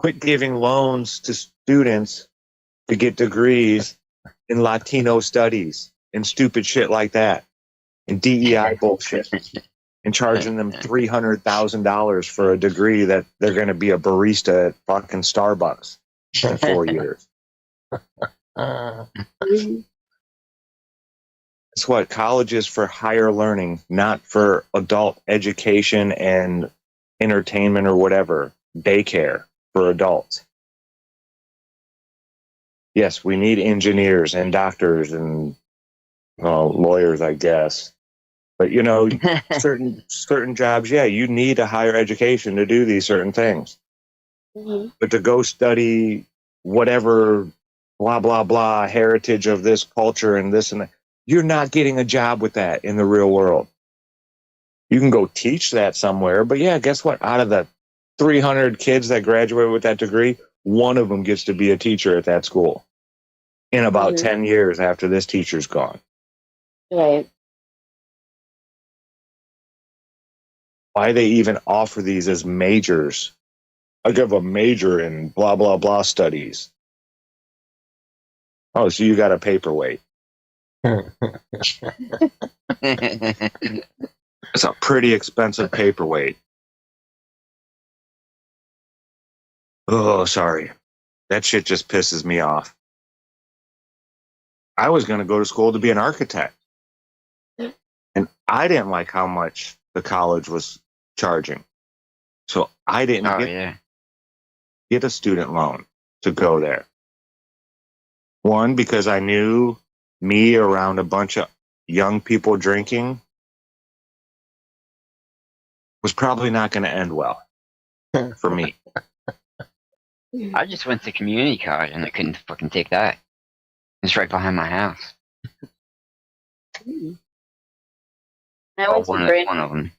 Quit giving loans to students to get degrees in Latino studies and stupid shit like that. And DEI bullshit. And charging them $300,000 for a degree that they're going to be a barista at fucking Starbucks in 4 years. It's what college is for higher learning, not for adult education and entertainment or whatever. Daycare for adults. Yes, we need engineers and doctors and lawyers, I guess. But certain jobs, yeah, you need a higher education to do these certain things. But to go study whatever blah blah blah heritage of this culture and this and that, you're not getting a job with that in the real world. You can go teach that somewhere, but yeah, guess what? Out of the 300 kids that graduate with that degree, one of them gets to be a teacher at that school in about 10 years after this teacher's gone. Right. Why they even offer these as majors? I give a major in blah, blah, blah studies. Oh, so you got a paperweight. It's a pretty expensive paperweight. Oh, sorry. That shit just pisses me off. I was going to go to school to be an architect. And I didn't like how much the college was charging. So I didn't get a student loan to go there. One, because I knew me around a bunch of young people drinking was probably not going to end well for me. I just went to community college and I couldn't fucking take that. It's right behind my house. I went to Brandon. One of them.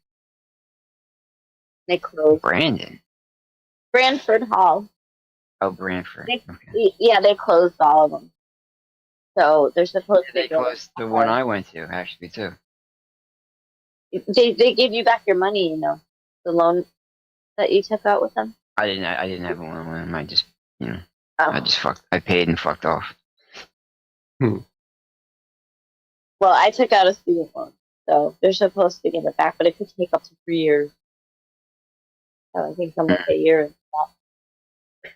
They closed. Brandon. Branford Hall. Oh, Branford. Yeah, they closed all of them. So they're supposed to. They closed the one I went to, actually, too. They give you back your money, you know, the loan that you took out with them. I didn't have one of them. I just, I paid and fucked off. Well, I took out a student loan, so they're supposed to give it back, but it could take up to 3 years. So I think I'm like a year and a half.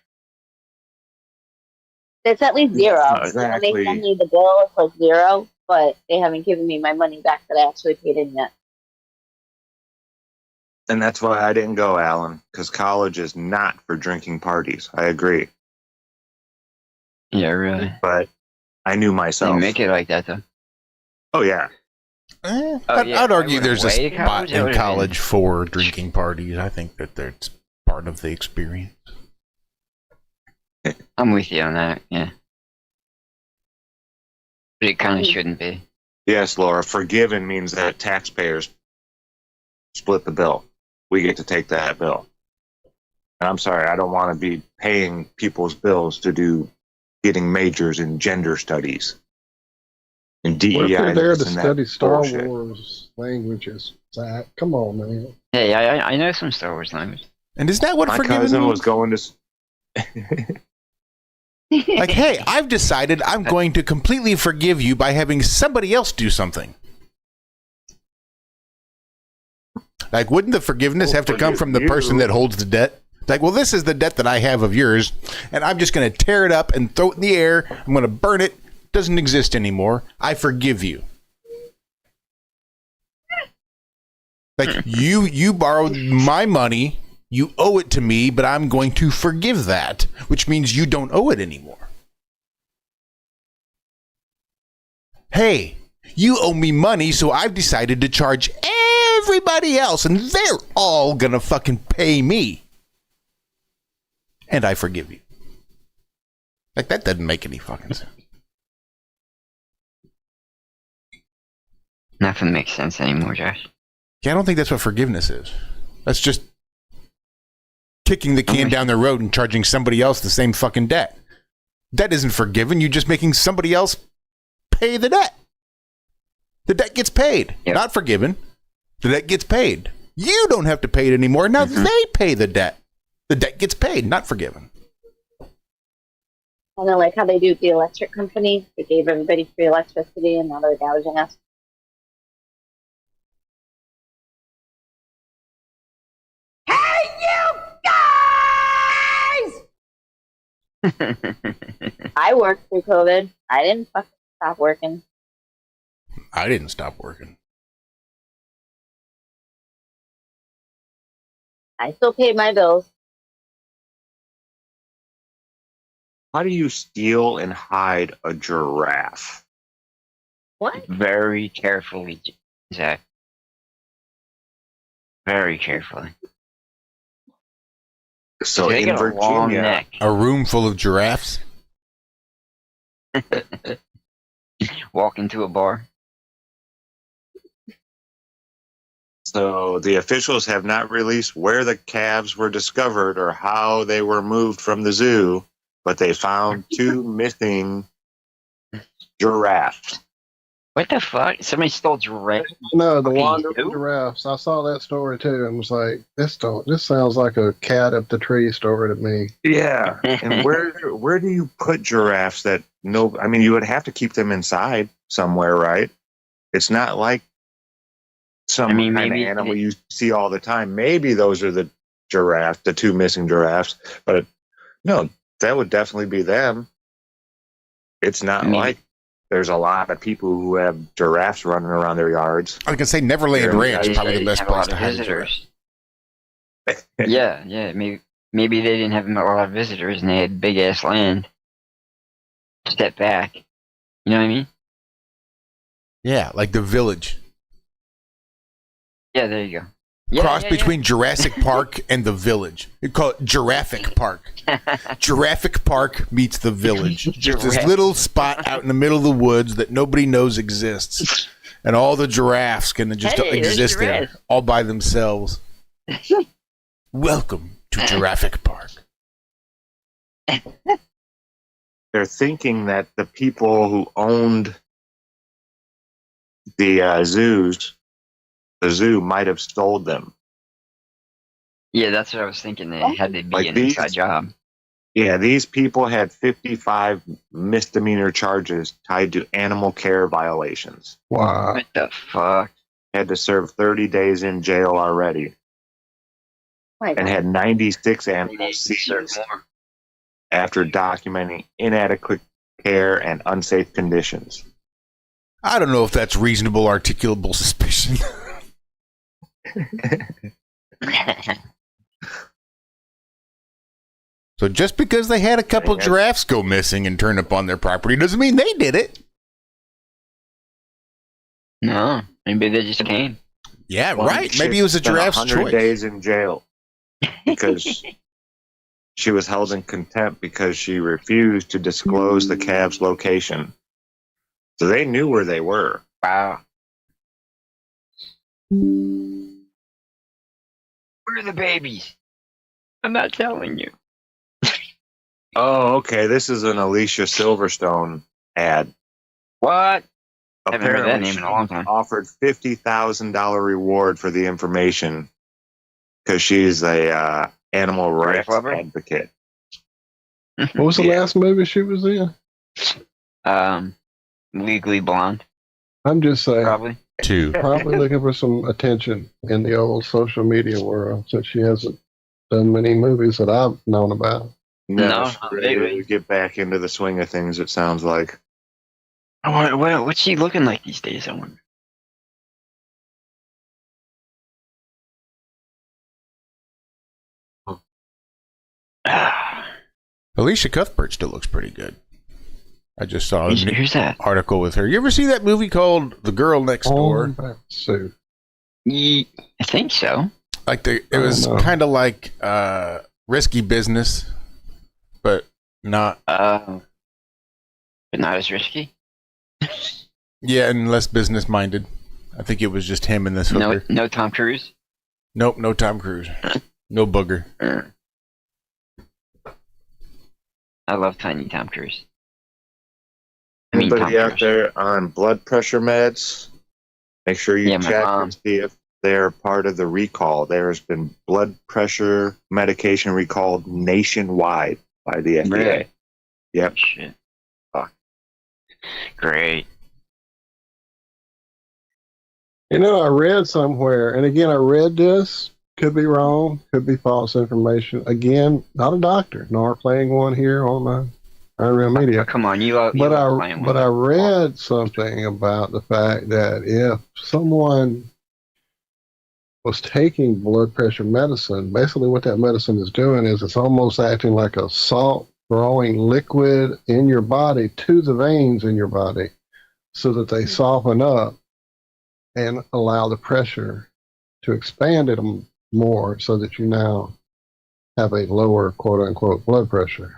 It's at least zero. Exactly. When they send me the bill, it's like zero, but they haven't given me my money back that I actually paid in yet. And that's why I didn't go, Alan, because college is not for drinking parties. I agree. Yeah, really. But I knew myself. You make it like that, though. Oh, yeah. I'd argue there's a spot in college for drinking parties. I think that that's part of the experience. I'm with you on that, yeah. But it kind of shouldn't be. Yes, Laura. Forgiven means that taxpayers split the bill. We get to take that bill. And I'm sorry, I don't want to be paying people's bills to do getting majors in gender studies. And DEI. What if they're there to and that study Star bullshit. Wars languages, Zach? Come on, man. Hey, I know some Star Wars language. And is that what My forgiven cousin means? was going to... Like, hey, I've decided I'm going to completely forgive you by having somebody else do something. Like, wouldn't the forgiveness have to come from the person that holds the debt? Like, well, this is the debt that I have of yours, and I'm just going to tear it up and throw it in the air. I'm going to burn it. It doesn't exist anymore. I forgive you. Like, you borrowed my money. You owe it to me, but I'm going to forgive that, which means you don't owe it anymore. Hey, you owe me money, so I've decided to charge everybody else, and they're all gonna fucking pay me. And I forgive you. Like, that doesn't make any fucking sense. Nothing makes sense anymore, Josh. Yeah, I don't think that's what forgiveness is. That's just kicking the can down the road and charging somebody else the same fucking debt. Debt isn't forgiven. You're just making somebody else pay the debt. The debt gets paid, not forgiven. The debt gets paid. You don't have to pay it anymore. Now they pay the debt. The debt gets paid, not forgiven. Kind of like how they do with the electric companies. They gave everybody free electricity, and now they're gouging us. I worked through COVID. I didn't fucking stop working. I didn't stop working. I still paid my bills. How do you steal and hide a giraffe? What? Very carefully, Zack. Very carefully. So They in got a long Virginia, neck. A room full of giraffes? Walk into a bar. so the officials have not released where the calves were discovered or how they were moved from the zoo, but they found 2 missing giraffes. What the fuck? Somebody stole giraffe? No, the Okay, wandering giraffes. I saw that story too and was like, this sounds like a cat up the tree story to me. Yeah, and where do you put giraffes that no? I mean, you would have to keep them inside. somewhere, right? It's not like some kind of animal you see all the time. Maybe those are the giraffe, the two missing giraffes, but no, that would definitely be them. It's not like there's a lot of people who have giraffes running around their yards. I can say Neverland Ranch probably the best place to have visitors. yeah. Maybe they didn't have a lot of visitors and they had big ass land. Step back. You know what I mean? Yeah, like the Village. Yeah, there you go. Cross between Jurassic Park and the Village. You call it Giraffic Park. Giraffic Park meets the Village. Just this little spot out in the middle of the woods that nobody knows exists. And all the giraffes can just exist there all by themselves. Welcome to Jurassic Park. They're thinking that the people who owned the zoo might have stole them. Yeah, that's what I was thinking. They had to be an inside job. Yeah, these people had 55 misdemeanor charges tied to animal care violations. Wow. What the fuck? Had to serve 30 days in jail already. And had 96 animals seized after documenting inadequate care and unsafe conditions. I don't know if that's reasonable, articulable suspicion. So just because they had a couple giraffes go missing and turn up on their property doesn't mean they did it. No, maybe they just came. Yeah, right. Maybe it was a giraffe's 100 choice. days in jail because she was held in contempt because she refused to disclose the calves' location. So they knew where they were. Wow. Where are the babies? I'm not telling you. Oh, okay. This is an Alicia Silverstone ad. What? I haven't heard that Apparently, name she in a long time. offered $50,000 reward for the information because she's a animal rights advocate. What was the last movie she was in? Legally Blonde. I'm just saying. Probably. Probably looking for some attention in the old social media world since she hasn't done many movies that I've known about. No, really get back into the swing of things, it sounds like. What's she looking like these days, I wonder? Alicia Cuthbert still looks pretty good. I just saw Who's that? article with her. You ever see that movie called The Girl Next Door? I think so. Like it was kind of like Risky Business, but not. But not as risky. Yeah, and less business minded. I think it was just him and this hooker. No Tom Cruise. Nope, no Tom Cruise. No booger. I love Tiny Tom Cruise. Anybody out there on blood pressure meds? Make sure you check and see if they're part of the recall. There's been blood pressure medication recalled nationwide by the FDA. Really? Yep. Shit. Fuck. Great. You know, I read somewhere, and again, I read this, could be wrong, could be false information. Again, not a doctor, nor playing one here on my ironrealm media. Come on, but I read something about the fact that if someone was taking blood pressure medicine, basically what that medicine is doing is it's almost acting like a salt throwing liquid in your body to the veins in your body so that they soften up and allow the pressure to expand it more so that you now have a lower quote-unquote blood pressure.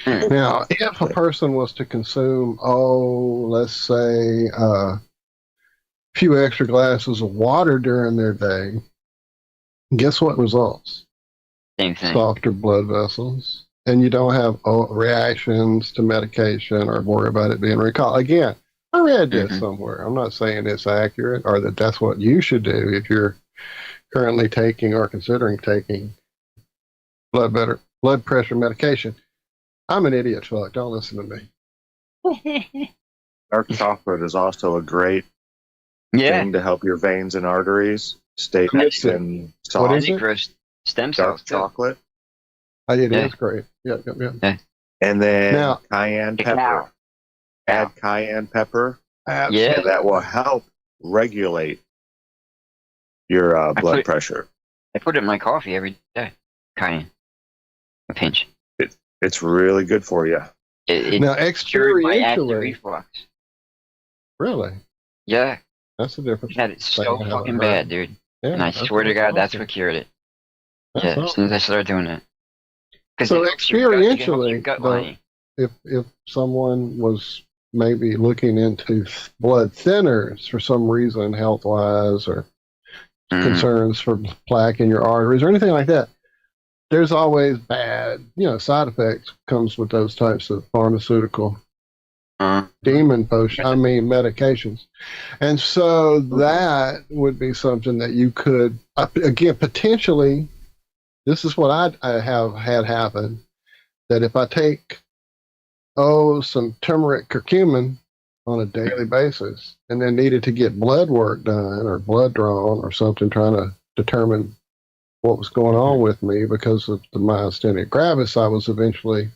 Now, if a person was to consume, let's say a few extra glasses of water during their day, guess what results? Same thing. Softer blood vessels. And you don't have reactions to medication or worry about it being recalled. Again, I read this somewhere. I'm not saying it's accurate or that that's what you should do if you're currently taking or considering taking blood pressure medication. I'm an idiot, fuck. Don't listen to me. Dark chocolate is also a great thing to help your veins and arteries stay nice and soft. What is it? For stem cells. Dark chocolate. It is great. Yeah. And then Now, cayenne pepper. Add cayenne pepper. Yeah. That will help regulate your blood pressure. I put it in my coffee every day. Cayenne. A pinch. It's really good for you. It now, cured my acid experientially. reflux. Really? Yeah. That's the difference. I had it so fucking bad, dude. Yeah, and I swear to God, that's what cured it. That's As awesome. soon as I started doing it. So it helps your gut- it helps your experientially, gut though, lining. if someone was maybe looking into blood thinners for some reason, health wise, or concerns for plaque in your arteries or anything like that, there's always bad, side effects comes with those types of pharmaceutical medications. And so that would be something that you could, again, potentially, this is what I have had happen, that if I take, some turmeric curcumin on a daily basis and then needed to get blood work done or blood drawn or something, trying to determine what was going on with me because of the myasthenia gravis I was eventually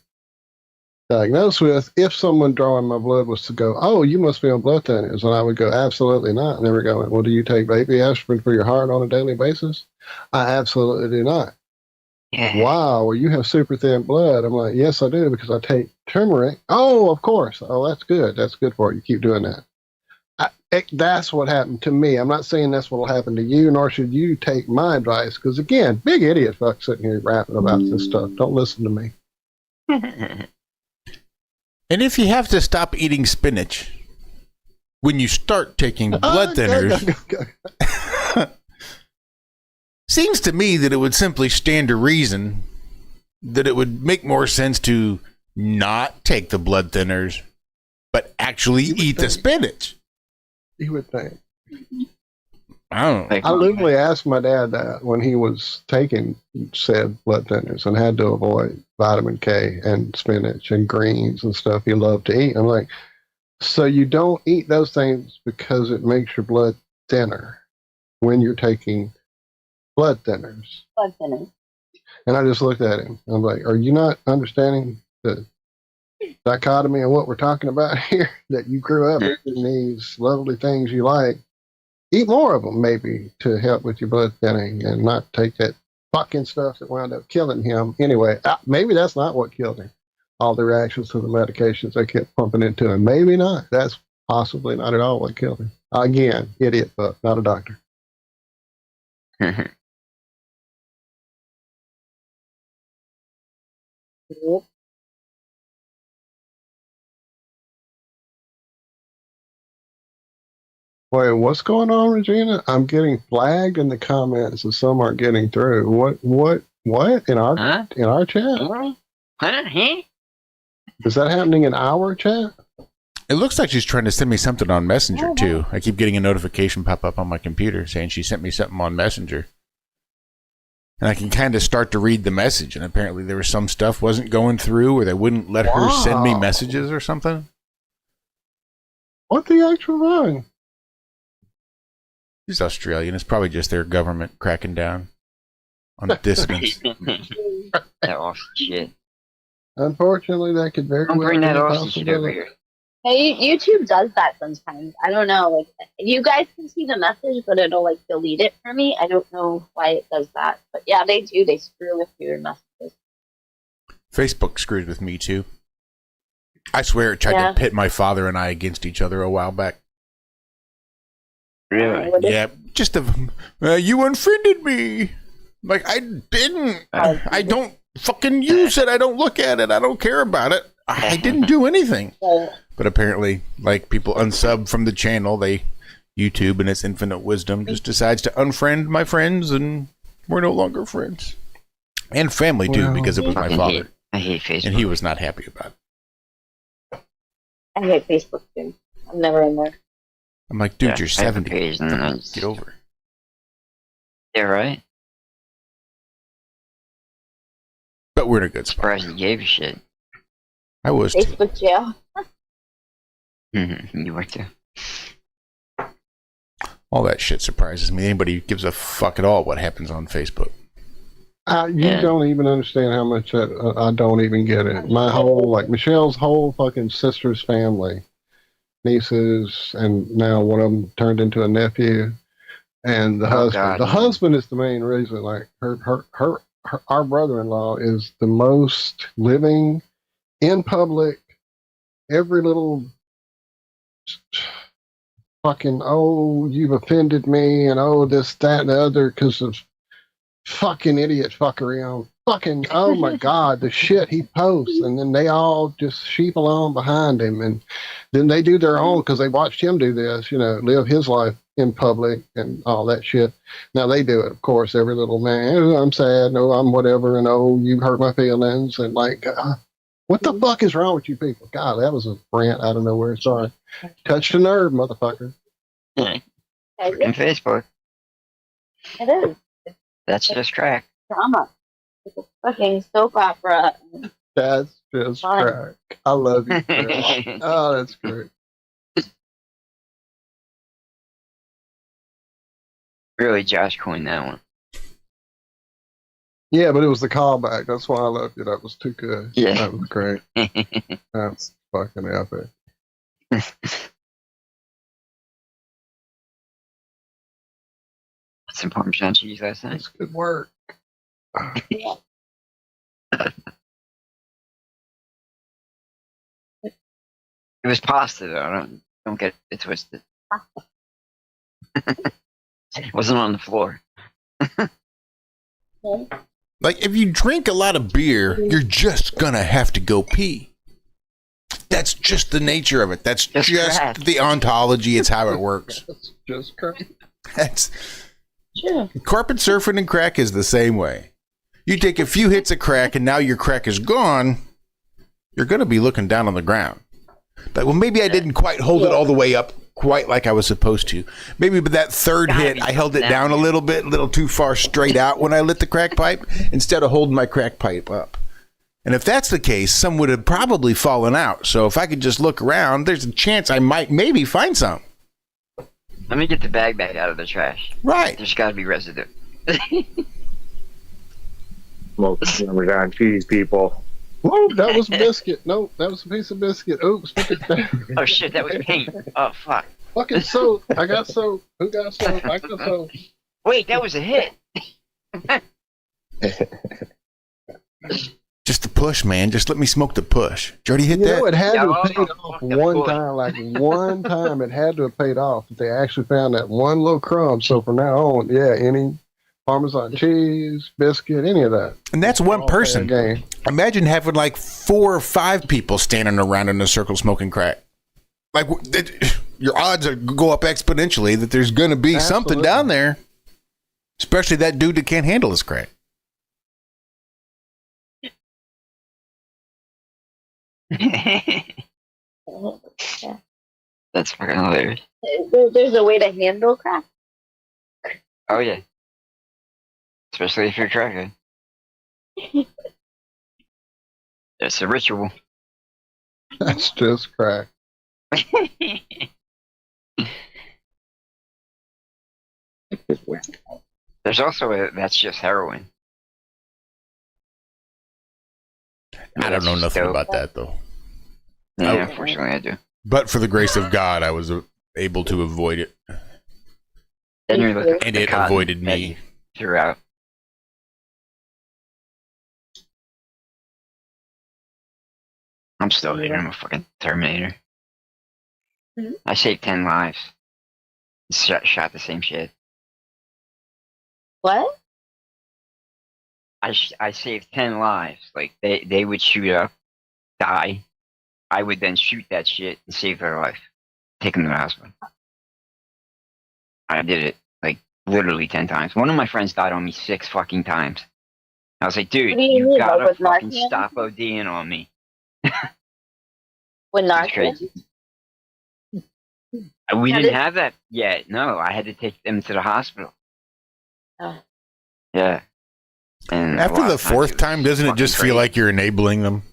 diagnosed with, if someone drawing my blood was to go, oh, you must be on blood thinners, and I would go, absolutely not. And they were going, well, do you take baby aspirin for your heart on a daily basis? I absolutely do not. Yeah. Wow, well, you have super thin blood. I'm like, yes, I do, because I take turmeric. Oh, of course. Oh, that's good. That's good for you. Keep doing that. That's what happened to me. I'm not saying that's what will happen to you, nor should you take my advice, because, again, big idiot fuck sitting here rapping about this stuff. Don't listen to me. And if you have to stop eating spinach when you start taking blood thinners, seems to me that it would simply stand to reason that it would make more sense to not take the blood thinners, but actually eat the spinach. You would think. I don't know. I literally asked my dad that when he was taking said blood thinners and had to avoid vitamin K and spinach and greens and stuff he loved to eat. I'm like, so you don't eat those things because it makes your blood thinner when you're taking blood thinners? Blood thinners. And I just looked at him. I'm like, are you not understanding the dichotomy of what we're talking about here? That you grew up eating these lovely things you like. Eat more of them, maybe, to help with your blood thinning and not take that fucking stuff that wound up killing him. Anyway, maybe that's not what killed him. All the reactions to the medications they kept pumping into him. Maybe not. That's possibly not at all what killed him. Again, idiot fuck, not a doctor. Yep. Wait, what's going on, Regina? I'm getting flagged in the comments and some aren't getting through. What? In our chat? Is that happening in our chat? It looks like she's trying to send me something on Messenger, too. I keep getting a notification pop up on my computer saying she sent me something on Messenger. And I can kind of start to read the message, and apparently there was some stuff wasn't going through, or they wouldn't let her send me messages or something. What the actual wrong? She's Australian. It's probably just their government cracking down on dissidents. That Aussie shit. Unfortunately, that could very Don't well bring be that a Aussie shit over possibility. here. Hey, YouTube does that sometimes. I don't know. Like, you guys can see the message, but it'll like delete it for me. I don't know why it does that, but yeah, they do. They screw with your messages. Facebook screwed with me, too. I swear it tried to pit my father and I against each other a while back. Really? Yeah, just you unfriended me. Like, I didn't. I don't fucking use it. I don't look at it. I don't care about it. I didn't do anything. But apparently, like, people unsub from the channel, YouTube in its infinite wisdom just decides to unfriend my friends, and we're no longer friends. And family, too, because it was my father. I hate Facebook. And he was not happy about it. I hate Facebook too. I'm never in there. I'm like, dude, you're I have a 70. page and then I just- Get over it. Yeah, right? But we're in a good spot. Surprised you gave a shit. I was too. Facebook jail. You were too. All that shit surprises me. Anybody gives a fuck at all what happens on Facebook. You don't even understand how much I don't even get it. My whole, like Michelle's whole fucking sister's family, nieces, and now one of them turned into a nephew, and the husband. God, the husband is the main reason. Like our brother-in-law is the most living in public. Every little fucking, oh, you've offended me, and oh, this, that, and the other, because of fucking idiot fuckery on fucking, oh my God, the shit he posts, and then they all just sheep along behind him, and then they do their own, because they watched him do this, live his life in public and all that shit. Now they do it, of course, every little man, oh, I'm sad, no, I'm whatever, and oh, you hurt my feelings, and like, what the fuck is wrong with you people? God, that was a rant out of nowhere. Sorry. Touched a nerve, motherfucker. And Facebook. It is. That's just crack. Drama. It's a fucking soap opera. That's just crack. I love you. Oh, that's great. Really, Josh coined that one. Yeah, but it was the callback. That's why I love you. That was too good. Yeah. That was great. That's fucking epic. Some Parmesan cheese last night. That's good work. It was pasta though. Don't get it twisted. It wasn't on the floor. Like, if you drink a lot of beer, you're just gonna have to go pee. That's just the nature of it. That's just the ontology. It's how it works. That's just crack. That's carpet surfing and crack is the same way. You take a few hits of crack and now your crack is gone. You're gonna be looking down on the ground. But well, maybe I didn't quite hold it all the way up quite like I was supposed to. Maybe with that third hit, I held it down a little too far straight out when I lit the crack pipe instead of holding my crack pipe up. And if that's the case, some would have probably fallen out. So if I could just look around, there's a chance I might maybe find some. Let me get the bag back out of the trash. Right. There's got to be residue. Smoke Parmesan cheese, people. Whoa, that was biscuit. No, that was a piece of biscuit. Oops. Oh shit, that was paint. Oh fuck. Fucking soap. I got soap. Who got soap? I got soap. Wait, that was a hit. Just the push, man. Just let me smoke the push. Did you already hit that? It had to have paid off one time. Like one time, it had to have paid off. They actually found that one little crumb. So from now on, yeah, any Parmesan cheese, biscuit, any of that. And that's one person. Imagine having like 4 or 5 people standing around in a circle smoking crack. Like, your odds go up exponentially that there's going to be something down there. Especially that dude that can't handle his crack. That's fucking hilarious. There's a way to handle crack. Oh yeah. Especially if you're cracking. It's a ritual. That's just crack. There's also that's just heroin. I don't know nothing about that, though. Yeah, unfortunately, I do. But for the grace of God, I was able to avoid it. Then you're looking and it avoided me. Throughout. I'm still here. I'm a fucking Terminator. I saved 10 lives. Shot the same shit. What? I saved 10 lives. Like, they would shoot up, die. I would then shoot that shit and save their life. Take them to the hospital. I did it, like, literally 10 times. One of my friends died on me 6 fucking times. I was like, dude, you gotta fucking stop ODing on me. With Narcan? We didn't have that yet. No, I had to take them to the hospital. Yeah. And after the 4th time, doesn't it just feel like you're enabling them?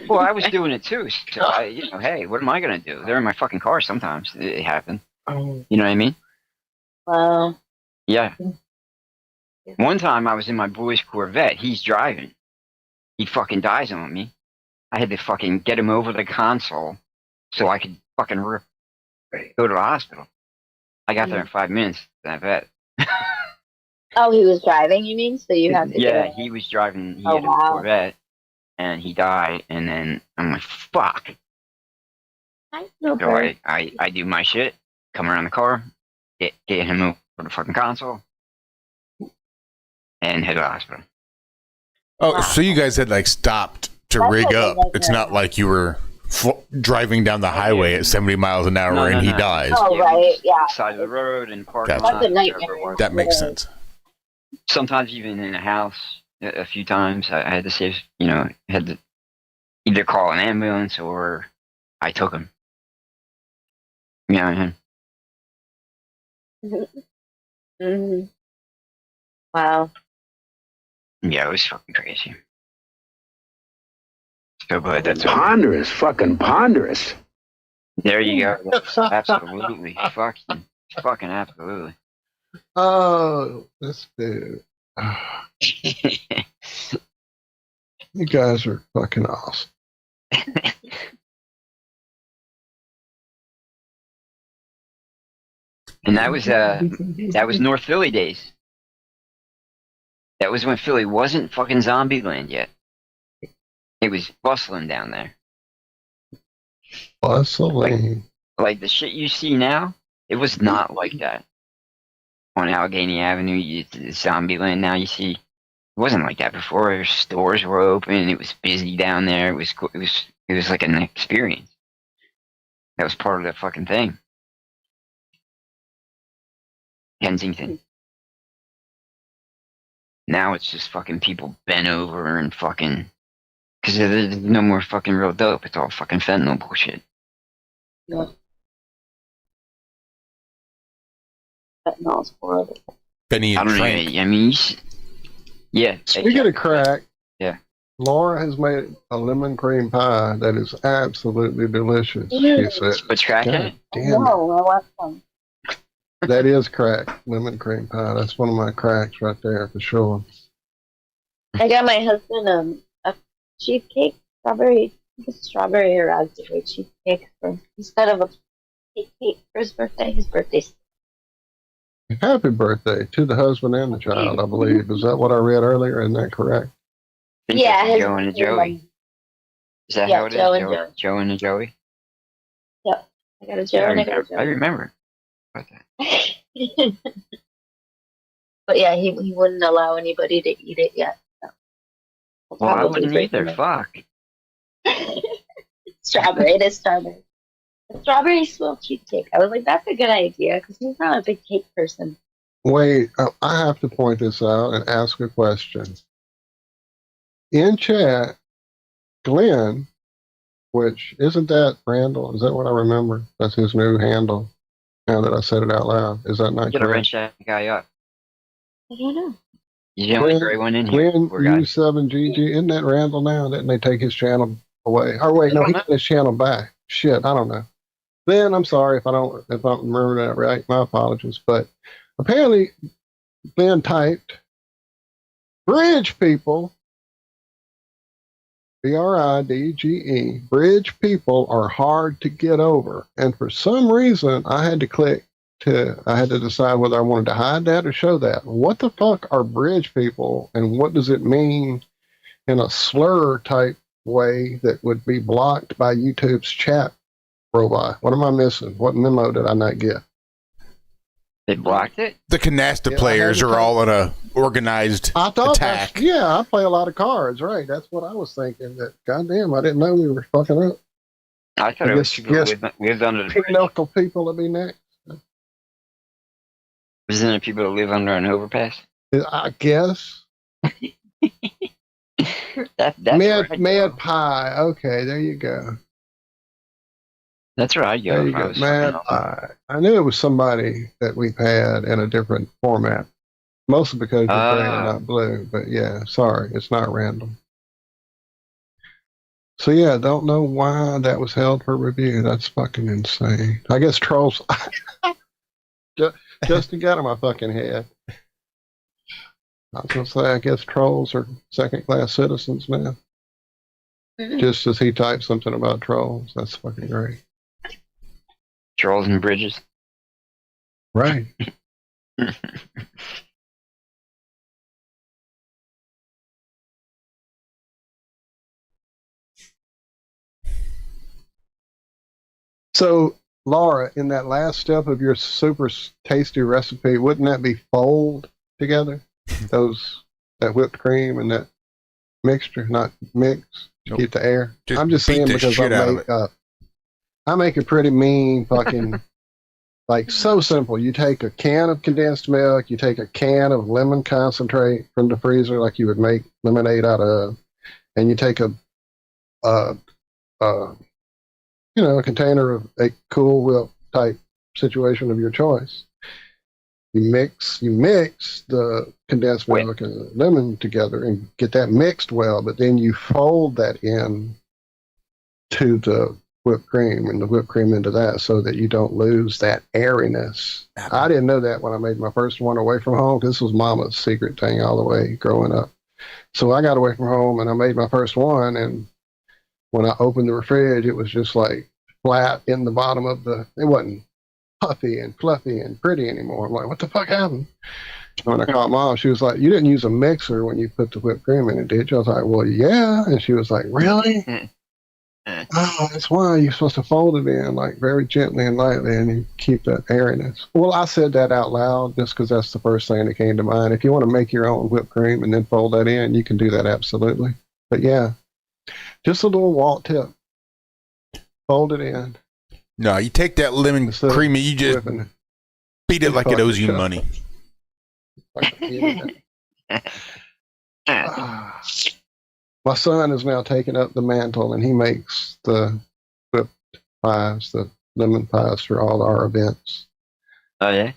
Well, I was doing it too. So hey, what am I gonna do? They're in my fucking car sometimes. It happened. You know what I mean? Wow. Yeah. One time I was in my boy's Corvette. He's driving. He fucking dies on me. I had to fucking get him over the console so I could fucking go to the hospital. I got there in 5 minutes. I bet. Oh, he was driving, you mean? So you have to Yeah, he was driving. He had a Corvette, and he died. And then I'm like, fuck. So I do my shit, come around the car, get him over the fucking console, and head to the hospital. Oh, so you guys had like stopped to rig up. It's not like you were driving down the highway at 70 miles an hour and he dies. Oh, right, yeah. Side of the road and parking Gotcha. lot. That's a nightmare. That makes sense. Sometimes even in a house, a few times I had to save, had to either call an ambulance or I took him. Yeah. Mm-hmm. Wow. Yeah, it was fucking crazy. So, but that's ponderous, fucking ponderous. There you go. Absolutely. Fucking absolutely. Oh, this dude. You guys are fucking awesome. And that was North Philly days. That was when Philly wasn't fucking zombie land yet. It was bustling down there. Bustling. Like the shit you see now, it was not like that. On Allegheny Avenue, zombie land now you see. It wasn't like that before. Stores were open. It was busy down there. It was cool. It was like an experience. That was part of the fucking thing. Kensington. Now it's just fucking people bent over and fucking... Because there's no more fucking real dope. It's all fucking fentanyl bullshit. Yeah. Fentanyl's horrible. Benny and Frank. I mean, yeah. Speaking of crack, yeah. Laura has made a lemon cream pie that is absolutely delicious. She said, "What's crack in God it?" damn it. No, I want some. That is crack, lemon cream pie. That's one of my cracks right there for sure. I got my husband a cheesecake, strawberry or raspberry cheesecake instead of a cake for his birthday. His birthday's Happy birthday to the husband and the child, I believe. Is that what I read earlier? Isn't that correct? Yeah, Joe and Joey. Is that how it is? Joe and Joey? Yep. I got a Joe and I got a Joey. I remember. But yeah, he wouldn't allow anybody to eat it yet. So. Well, I wouldn't either. Fuck. Strawberry. It is strawberry. A strawberry swirl cheesecake. I was like, that's a good idea because he's not a big cake person. Wait, I have to point this out and ask a question. In chat, Glenn, which isn't that Randall? Is that what I remember? That's his new handle. Now that I said it out loud, is that not Get a correct? wrench that guy up. I don't know. He's the only great one in here. Glenn Poor guy. U7GG, isn't that Randall now? Didn't they take his channel away? Or wait, no, he got his channel back. Shit, I don't know. Then I'm sorry if I don't remember that right. My apologies. But apparently, Glenn typed, "Bridge people, BRIDGE, bridge people are hard to get over." And for some reason, I had to decide whether I wanted to hide that or show that. What the fuck are bridge people, and what does it mean in a slur type way that would be blocked by YouTube's chat robot? What am I missing? What memo did I not get? They blocked it? The canasta players are all in a organized attack. Yeah, I play a lot of cards, right? That's what I was thinking. That goddamn, I didn't know we were fucking up. I thought it was people who lived under the bridge. Pinochle people would be next. Isn't there people that live under an overpass? I guess. That's Mad Pie. Okay, there you go. That's where I go. There you go. Mad Pie. I knew it was somebody that we've had in a different format. Mostly because you're gray and not blue. But yeah, sorry, it's not random. So yeah, I don't know why that was held for review. That's fucking insane. I guess trolls. Justin got in my fucking head. I was gonna say, I guess trolls are second-class citizens now. Just as he typed something about trolls. That's fucking great. Trolls and bridges. Right. So, Laura, in that last step of your super tasty recipe, wouldn't that be fold together? That whipped cream and that mixture, not mix to keep the air. I'm just saying because I make a pretty mean fucking like so simple. You take a can of condensed milk, you take a can of lemon concentrate from the freezer, like you would make lemonade out of, and you take a container of a Cool Whip type situation of your choice. You mix the condensed milk and the lemon together and get that mixed well, but then you fold that in to the whipped cream and the whipped cream into that so that you don't lose that airiness. I didn't know that when I made my first one away from home. This was Mama's secret thing all the way growing up. So I got away from home and I made my first one, and when I opened the fridge, it was just like flat in the bottom of it wasn't puffy and fluffy and pretty anymore. I'm like, what the fuck happened? When I called Mom, she was like, you didn't use a mixer when you put the whipped cream in it, did you? I was like, well, yeah. And she was like, really? Oh, that's why you're supposed to fold it in like very gently and lightly and you keep that airiness. Well, I said that out loud just because that's the first thing that came to mind. If you want to make your own whipped cream and then fold that in, you can do that absolutely. But yeah, just a little Walt tip. Fold it in. No, you take that lemon cream and you just beat it like it owes you money. My son is now taking up the mantle, and he makes the whipped pies, the lemon pies for all our events. Oh, yeah?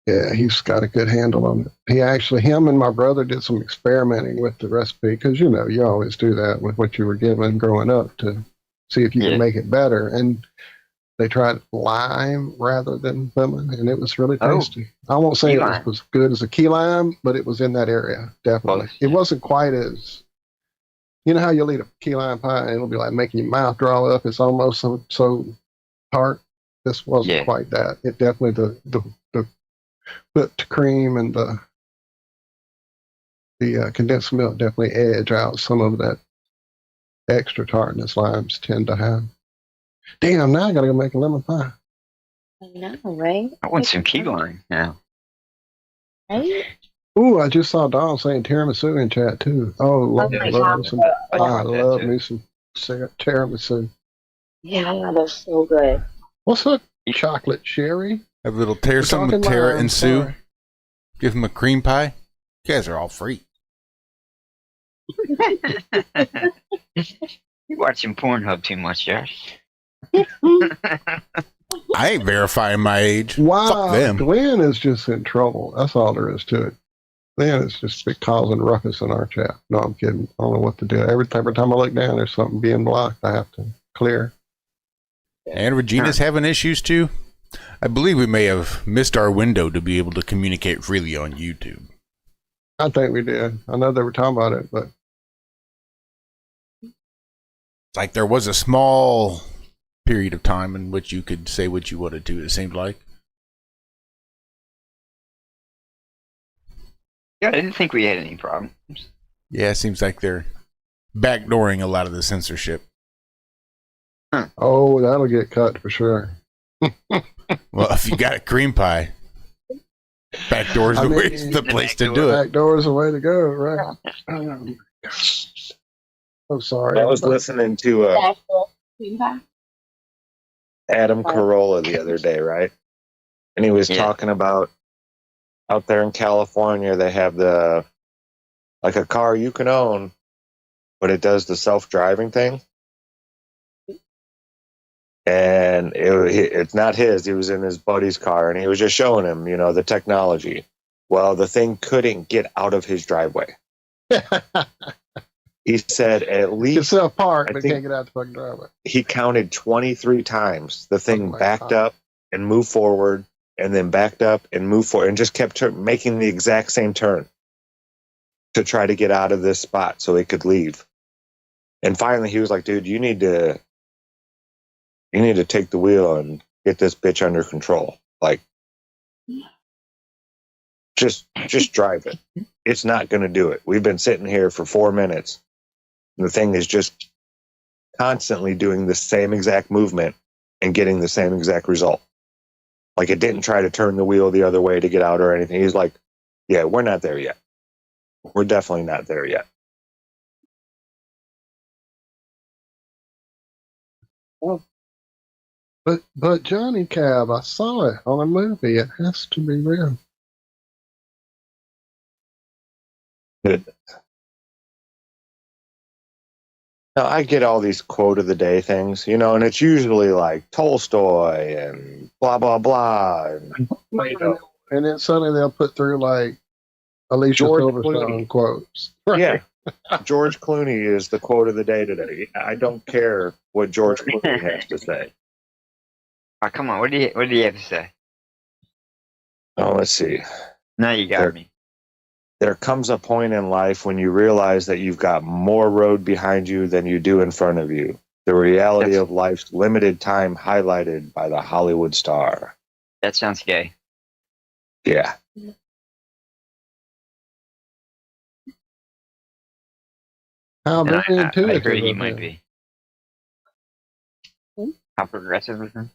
Yeah, he's got a good handle on it. Him and my brother did some experimenting with the recipe, because, you know, you always do that with what you were given growing up to see if you can make it better. And they tried lime rather than lemon, and it was really tasty. I won't say it was good as a key lime, but it was in that area, definitely. It wasn't quite as... You know how you'll eat a key lime pie and it'll be like making your mouth draw up. It's almost so tart. This wasn't quite that. It definitely the whipped cream and the condensed milk definitely edge out some of that extra tartness limes tend to have. Damn! Now I gotta go make a lemon pie. I know, right? I want some key lime now. Right? Ooh, I just saw Dawn saying tiramisu in chat too. Oh, love me some tiramisu. Yeah, they're so good. What's up, chocolate cherry? Have a little some with Tara and Sue. Give them a cream pie. You guys are all free. You're watching Pornhub too much, Josh. I ain't verifying my age. Wow, fuck them. Glenn is just in trouble. That's all there is to it. Glenn is just causing ruckus in our chat. No, I'm kidding. I don't know what to do. Every time I look down, there's something being blocked. I have to clear. And Regina's having issues too. I believe we may have missed our window to be able to communicate freely on YouTube. I think we did. I know they were talking about it, but it's like there was a small period of time in which you could say what you wanted to, it seemed like. Yeah, I didn't think we had any problems. Yeah, it seems like they're backdooring a lot of the censorship. Huh. Oh, that'll get cut for sure. Well, if you got a cream pie, backdoor's the place to do it. Backdoor's the way to go, right? Oh, sorry. I was listening to Adam Carolla the other day, right? And he was talking about out there in California, they have a car you can own, but it does the self-driving thing. And it's not his. He was in his buddy's car, and he was just showing him, the technology. Well, the thing couldn't get out of his driveway. He said at least It's self park, I but think can't get out the fucking driveway. he counted 23 times. The thing backed up and moved forward, and then backed up and moved forward, and just kept making the exact same turn to try to get out of this spot so he could leave. And finally, he was like, "Dude, you need to take the wheel and get this bitch under control. Like, just drive it. It's not going to do it. We've been sitting here for 4 minutes, and the thing is just constantly doing the same exact movement and getting the same exact result. Like, it didn't try to turn the wheel the other way to get out or anything." He's like, "Yeah, we're not there yet. We're definitely not there yet." But Johnny Cab, I saw it on a movie. It has to be real. Good. Now, I get all these quote of the day things, and it's usually like Tolstoy and blah, blah, blah. And, And then suddenly they'll put through like Alicia George Silverstone Clooney. quotes. Yeah. George Clooney is the quote of the day today. I don't care what George Clooney has to say. Oh, come on. What do you have to say? Oh, let's see. Now you got me. There comes a point in life when you realize that you've got more road behind you than you do in front of you. The reality of life's limited time highlighted by the Hollywood star. That sounds gay. Yeah. How And very I intuitive. heard he of might him. be. How progressive is him?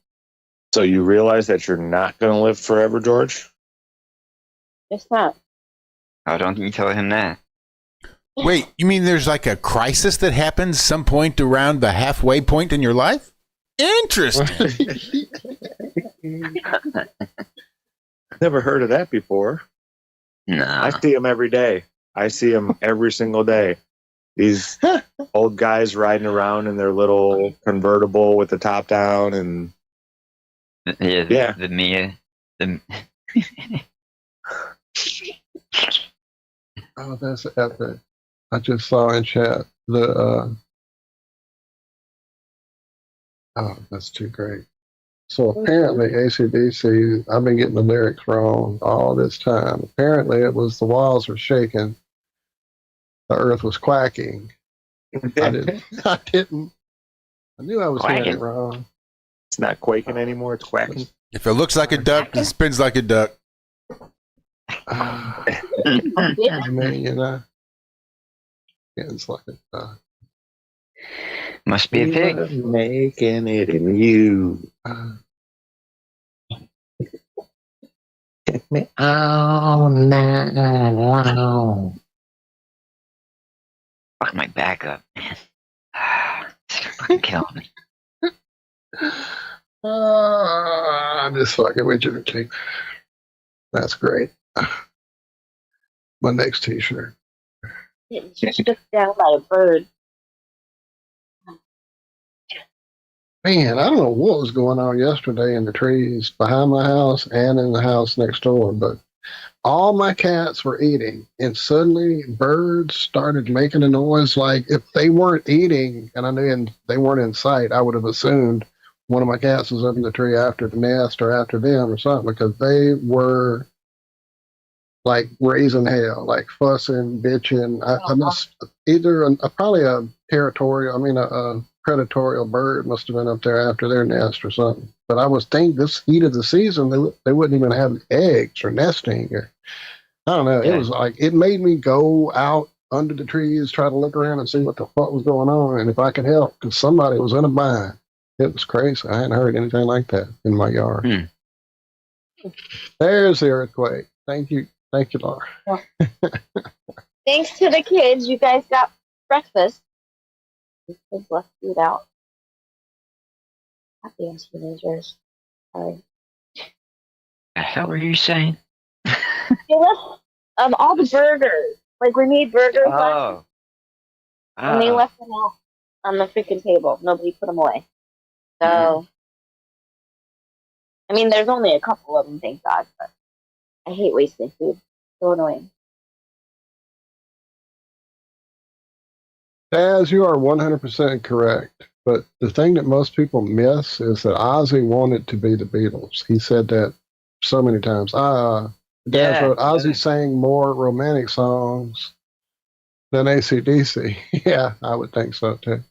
So you realize that you're not going to live forever, George? It's not. Oh, don't you tell him that. Wait, you mean there's like a crisis that happens some point around the halfway point in your life? Interesting. Never heard of that before. No. I see them every day. I see them every single day. These old guys riding around in their little convertible with the top down and The Mia. Oh, that's epic. I just saw in chat oh, that's too great. So apparently AC/DC, I've been getting the lyrics wrong all this time. Apparently it was the walls were shaking, the earth was quacking. I knew I was hearing it wrong. It's not quaking anymore, it's quacking. If it looks like a duck, it spins like a duck. I mean, it's like a duck. Must be a pig. Making it in you. Take me all night long. Fuck my back up, man. It's fucking killing me. I'm just fucking with you, Chief. That's great. My next t-shirt. It's struck down by a bird. Man, I don't know what was going on yesterday in the trees behind my house and in the house next door, but all my cats were eating, and suddenly birds started making a noise like if they weren't eating, and I knew they weren't in sight, I would have assumed one of my cats was up in the tree after the nest or after them or something, because they were like raising hell, like fussing, bitching. I must either probably a predatorial bird must have been up there after their nest or something. But I was thinking this heat of the season, they wouldn't even have eggs or nesting. Or I don't know. It was like, it made me go out under the trees, try to look around and see what the fuck was going on and if I could help, because somebody was in a bind. It was crazy. I hadn't heard anything like that in my yard. There's the earthquake. Thank you. Thank you, Laura. Thanks to the kids, you guys got breakfast. The kids left food out. Goddamn teenagers. Sorry. The hell were you saying? They left all the burgers. Like, we made burgers last and they left them out on the freaking table. Nobody put them away. So, I mean, there's only a couple of them, thank God, but I hate wasting food. So annoying. As you are 100% correct. But the thing that most people miss is that Ozzy wanted to be the Beatles. He said that so many times. Daz wrote, Ozzy sang more romantic songs than AC/DC. Yeah, I would think so too.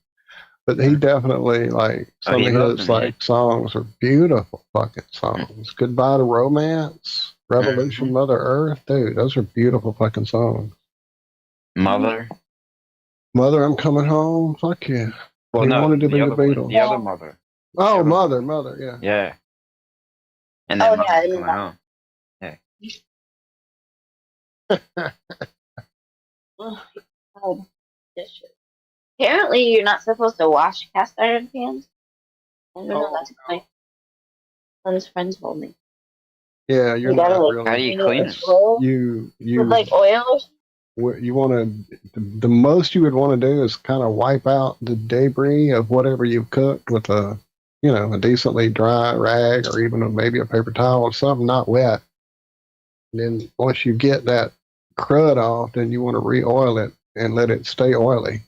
But he definitely, like, some of his like songs are beautiful fucking songs. Goodbye to Romance, Revolution, Mother Earth, dude, those are beautiful fucking songs. Mother, I'm Coming Home. Fuck yeah. well, he no, wanted to be the Beatles. The other Mother. Oh, Mother, yeah. Yeah. And then Mother's Coming Home. Yeah. Oh, God. Apparently, you're not supposed to wash cast iron pans. I don't know. That's what my son's friend told me. Yeah, you're gotta, not like, really. How do you clean it? You with, like, oil or something? You want to, the most you would want to do is kind of wipe out the debris of whatever you've cooked with a decently dry rag or even maybe a paper towel or something not wet. And then once you get that crud off, then you want to re-oil it and let it stay oily.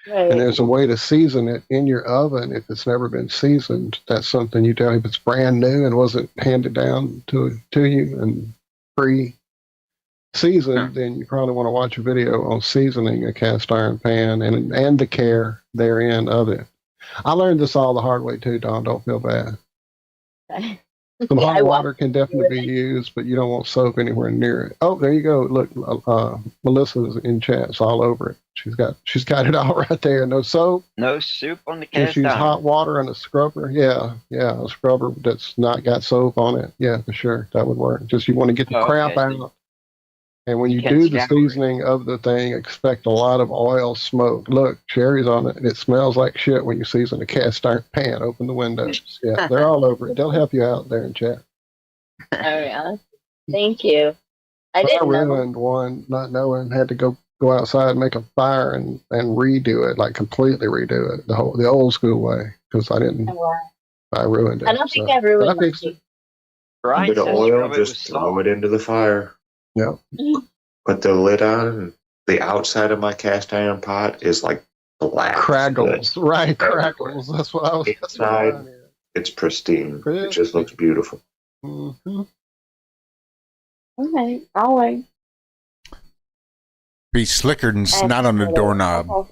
Right. And there's a way to season it in your oven if it's never been seasoned. That's something you tell if it's brand new and wasn't handed down to you and pre-seasoned, then you probably want to watch a video on seasoning a cast iron pan and the care therein of it. I learned this all the hard way too, Don. Don't feel bad. Okay. Some hot water can definitely be used, but you don't want soap anywhere near it. Oh, there you go. Look, Melissa's in chat. It's all over it. She's got it all right there. No soap. No soup on the Just cast use iron. hot water and a scrubber. Yeah, a scrubber that's not got soap on it. Yeah, for sure. That would work. Just you want to get the crap out. And when you do the seasoning of the thing, expect a lot of oil smoke. Look, cherry's on it, and it smells like shit when you season a cast iron pan. Open the windows. Yeah, they're all over it. They'll help you out there in chat. All right. Thank you. I didn't know. ruined one, not knowing, had to go outside and make a fire and redo it, like completely redo it, the old school way, because I didn't. Oh, wow. I ruined it. I don't think I ruined I fixed it. A bit of oil, just throw it into the fire. Yep. Put the lid on, and the outside of my cast iron pot is like black. Crackles, right? Crackles. That's what I was. Inside, it's pristine. It just looks beautiful. Mm-hmm. Okay, I'll wait. Be slicker than snot on the doorknob.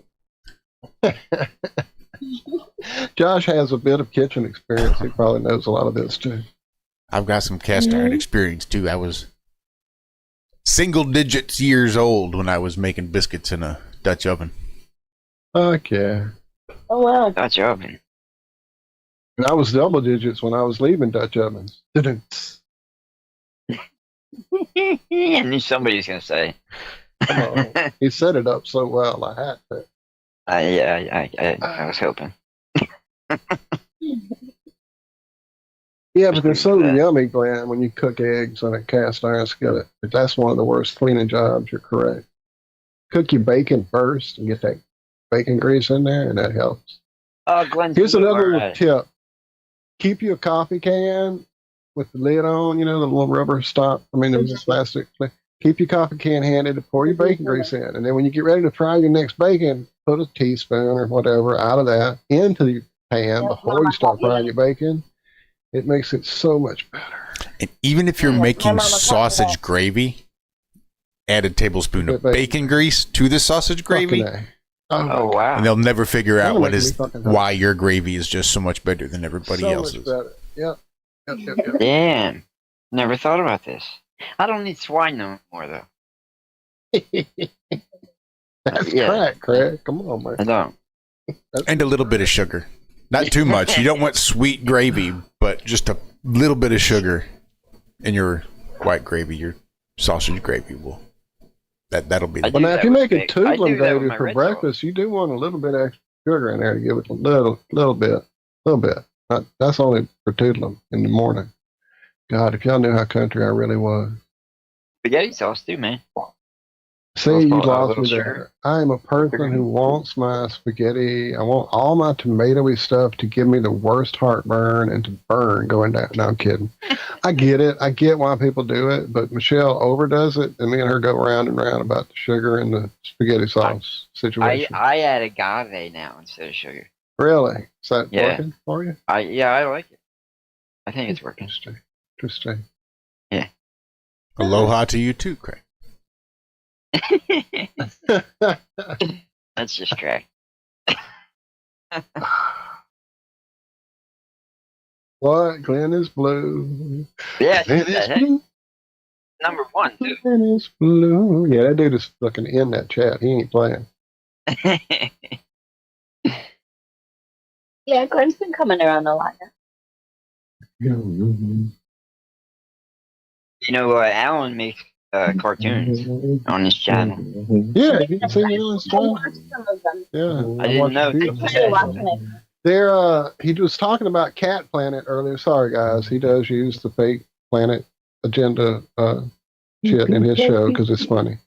Josh has a bit of kitchen experience. He probably knows a lot of this too. I've got some cast iron experience too. I was single digits years old when I was making biscuits in a Dutch oven. Okay. Oh wow, Dutch oven. And I was double digits when I was leaving Dutch ovens. I knew somebody was going to say. Come on. He set it up so well, I had to. I was hoping. Yeah, but they're so yummy, Glenn, when you cook eggs on a cast iron skillet. But that's one of the worst cleaning jobs, you're correct. Cook your bacon first and get that bacon grease in there, and that helps. Glenn, here's another little tip. Keep you a coffee can with the lid on, the little rubber stop. The little plastic. Keep your coffee can handy to pour your bacon grease in. And then when you get ready to fry your next bacon, put a teaspoon or whatever out of that into the pan before you start frying your bacon. It makes it so much better. And even if you're making sausage gravy, add a tablespoon of bacon grease to the sausage gravy. Oh wow! And they'll never figure out why your gravy is just so much better than everybody else's. Yep. Damn. Never thought about this. I don't need swine no more though. That's crack, Craig. Come on, man. I don't. And a little bit of sugar. Not too much. You don't want sweet gravy, but just a little bit of sugar in your white gravy, your sausage gravy will. That'll be. Well, now if you make a Toodlum gravy for breakfast, you do want a little bit of extra sugar in there to give it a little bit. That's only for Toodlum in the morning. God, if y'all knew how country I really was. Spaghetti sauce too, man. See, you lost me there. I am a person who wants my spaghetti. I want all my tomatoey stuff to give me the worst heartburn and to burn going down. No, I'm kidding. I get it. I get why people do it, but Michelle overdoes it, and me and her go round and round about the sugar and the spaghetti sauce situation. I add agave now instead of sugar. Really? Is that working for you? I like it. I think it's working. Interesting. Yeah. Aloha to you too, Craig. That's just Craig. What? Glenn is blue. Yeah, Glenn is blue. Number one, too. Glenn is blue. Yeah, that dude is fucking in that chat. He ain't playing. Yeah, Glenn's been coming around a lot now. You know, Alan makes cartoons on his channel. Yeah, you can see Alan's I watched some of them. Yeah, I didn't know. I started watching it. He was talking about Cat Planet earlier. Sorry, guys. He does use the fake Planet agenda shit in his show because it's funny.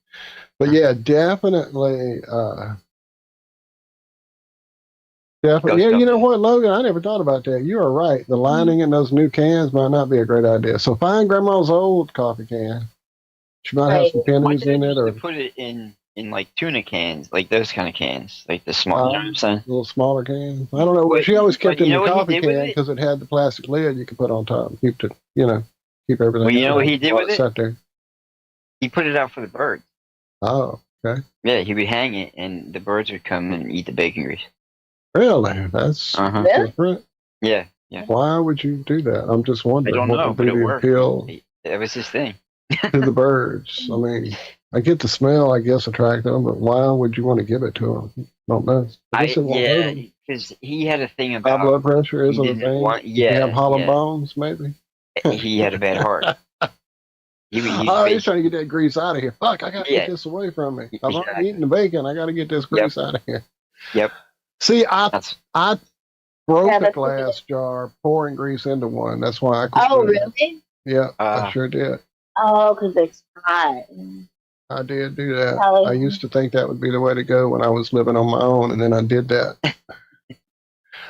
But yeah, definitely. Definitely. Yeah, you know what, Logan? I never thought about that. You are right. The lining in those new cans might not be a great idea. So find Grandma's old coffee can. She might have some pennies in it, or put it in like tuna cans, like those kind of cans, like the small. You know what I'm saying? Little smaller cans. I don't know. But she always kept it in the coffee can because it had the plastic lid you could put on top. Keep it, keep everything. Well, you know what he did with it? Sat there. He put it out for the birds. Oh, okay. Yeah, he would hang it, and the birds would come and eat the bacon grease. Really? That's different. Yeah. Why would you do that? I'm just wondering. I don't know, but it worked. Appeal That was his thing. to the birds. I mean, I get the smell, I guess, attract them, but why would you want to give it to them? Don't know. Because he had a thing about high blood pressure isn't a thing. You have hollow bones, maybe. He had a bad heart. He's trying to get that grease out of here. Fuck, I got to get this away from me. I've already eaten the bacon. I got to get this grease out of here. Yep. See, I broke a glass jar pouring grease into one. That's why I could. Oh, really? Yeah, I sure did. Oh, because it's hot. I did do that. I used to think that would be the way to go when I was living on my own, and then I did that.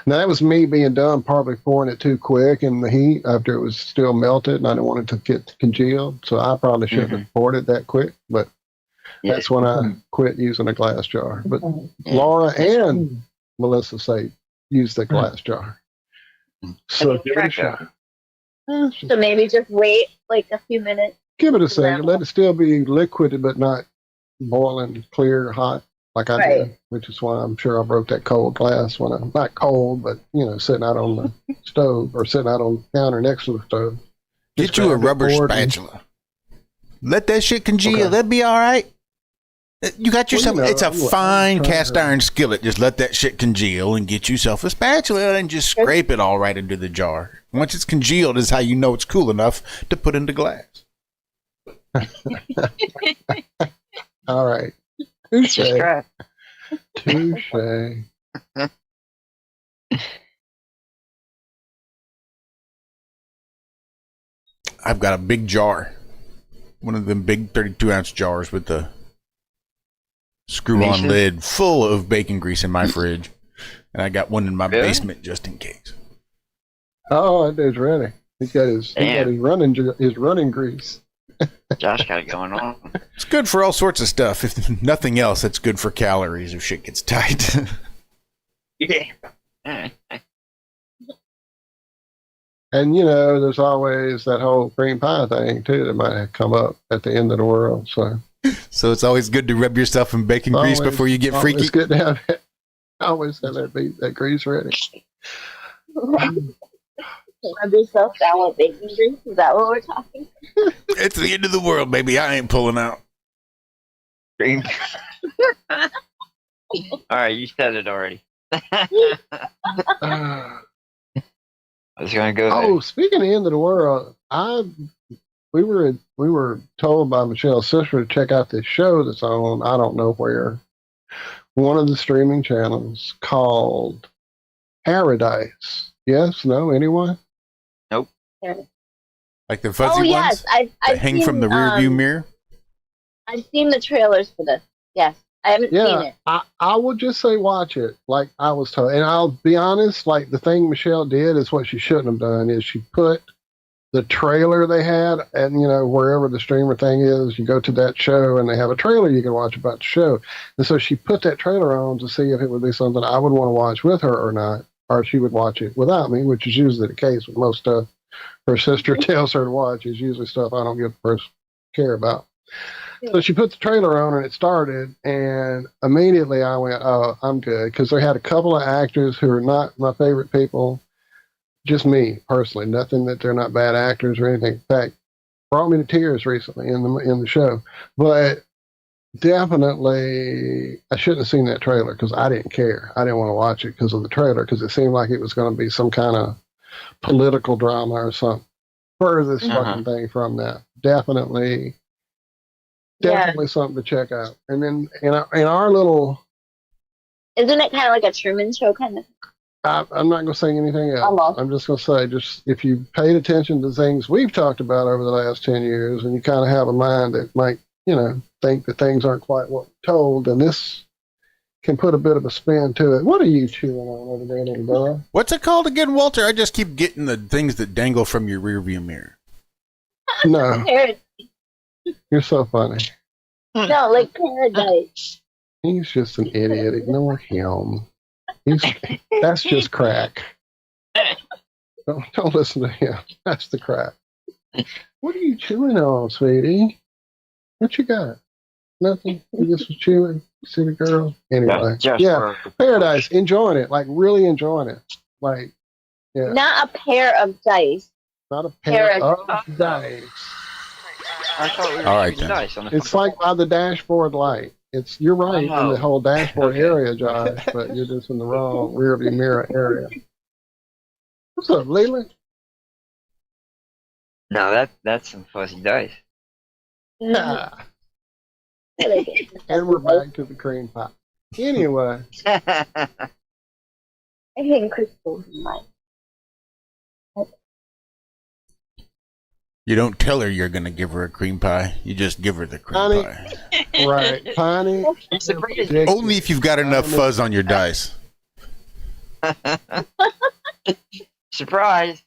Now, that was me being dumb, probably pouring it too quick in the heat after it was still melted, and I didn't want it to get congealed, so I probably shouldn't have poured it that quick, but that's when I quit using a glass jar. But Laura and Melissa say use the glass jar. So give it a shot. So maybe just wait like a few minutes. Give it a second. Let it still be liquid, but not boiling clear, hot like I did, which is why I'm sure I broke that cold glass when I'm not cold, but sitting out on the stove or sitting out on the counter next to the stove. Get you a rubber spatula. Let that shit congeal. That'd be all right. You got yourself. It's a fine cast iron skillet. Just let that shit congeal and get yourself a spatula and just scrape it all right into the jar. Once it's congealed is how you know it's cool enough to put into glass. All right. Touche. Touche. I've got a big jar. One of them big 32-ounce jars with the screw-on lid full of bacon grease in my fridge. And I got one in my basement just in case. Oh, that dude's ready. He's got his running grease. Josh got it going on. It's good for all sorts of stuff. If nothing else, it's good for calories if shit gets tight. Yeah. And there's always that whole cream pie thing too that might come up at the end of the world. So it's always good to rub yourself in bacon grease before you get freaky. It's good to have it. Always have that grease ready. Rub yourself down with bacon grease? Is that what we're talking? It's the end of the world, baby. I ain't pulling out. All right, you said it already. I was gonna go there. Oh, speaking of the end of the world, we were told by Michelle's sister to check out this show that's on I don't know where, one of the streaming channels called Paradise. Yes? No? Anyone? Nope. Like the fuzzy ones I've that hang from the rear view mirror? I've seen the trailers for this. Yes, I haven't seen it. I would just say watch it, like I was told. And I'll be honest, like the thing Michelle did is what she shouldn't have done, is she put the trailer they had, and wherever the streamer thing is, you go to that show and they have a trailer you can watch about the show. And so she put that trailer on to see if it would be something I would want to watch with her or not, or she would watch it without me, which is usually the case with most stuff her sister tells her to watch. Is usually stuff I don't give a person care about. So she put the trailer on and it started, and immediately I went, oh, I'm good, because they had a couple of actors who are not my favorite people. Just me personally, nothing that they're not bad actors or anything. In fact, brought me to tears recently in the show. But definitely, I shouldn't have seen that trailer because I didn't care. I didn't want to watch it because of the trailer, because it seemed like it was going to be some kind of political drama or something. Furthest fucking thing from that. Definitely something to check out. And then in our little, isn't it kind of like a Truman Show kind of? I'm not going to say anything else. I'm just going to say, just if you paid attention to things we've talked about over the last 10 years, and you kind of have a mind that might, think that things aren't quite what we're told, then this can put a bit of a spin to it. What are you chewing on over there, little dog? What's it called again, Walter? I just keep getting the things that dangle from your rearview mirror. No. You're so funny. No, like paradise. He's just an idiot. Ignore him. That's just crack. Don't listen to him. That's the crack. What are you chewing on, sweetie? What you got? Nothing. You just was chewing. See the girl. Anyway, Paradise. Enjoying it. Like really enjoying it. Like, yeah. Not a pair of dice. Not a pair of dice. I thought we were all right, shooting then. dice on the It's like by the dashboard light. You're right in the whole dashboard area, Josh, but you're just in the wrong rearview mirror area. What's up, Leland? No, that's some fuzzy dice. Ah. And we're back to the cream pie. Anyway. I think crystals in mine. You don't tell her you're going to give her a cream pie. You just give her the cream pie. Right. Piney. Only if you've got enough fuzz on your dice. Surprise.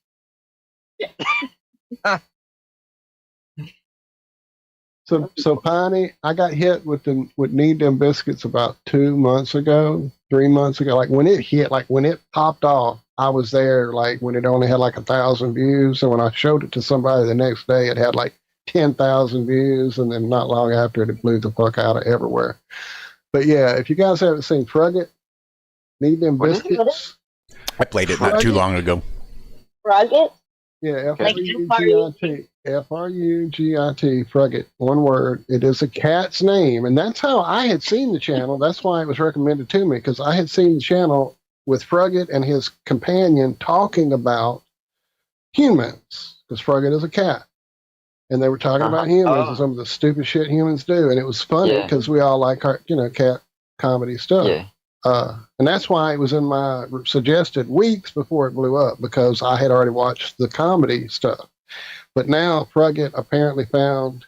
So Piney, I got hit with Need Them Biscuits about 2 months ago, 3 months ago. Like when it hit, like when it popped off, I was there like when it only had like 1,000 views. So when I showed it to somebody the next day, it had like 10,000 views. And then not long after it blew the fuck out of everywhere. But yeah, if you guys haven't seen Frugget, Need Them Biscuits. I played it not too long ago. Frugget? Yeah, F-R-U-G-I-T. F-R-U-G-I-T, Frugget, one word. It is a cat's name. And that's how I had seen the channel. That's why it was recommended to me, because I had seen the channel with Frugget and his companion talking about humans, because Frugget is a cat. And they were talking about humans and some of the stupid shit humans do. And it was funny because we all like, cat comedy stuff. Yeah. And that's why it was in my suggested weeks before it blew up, because I had already watched the comedy stuff. But now Frugget apparently found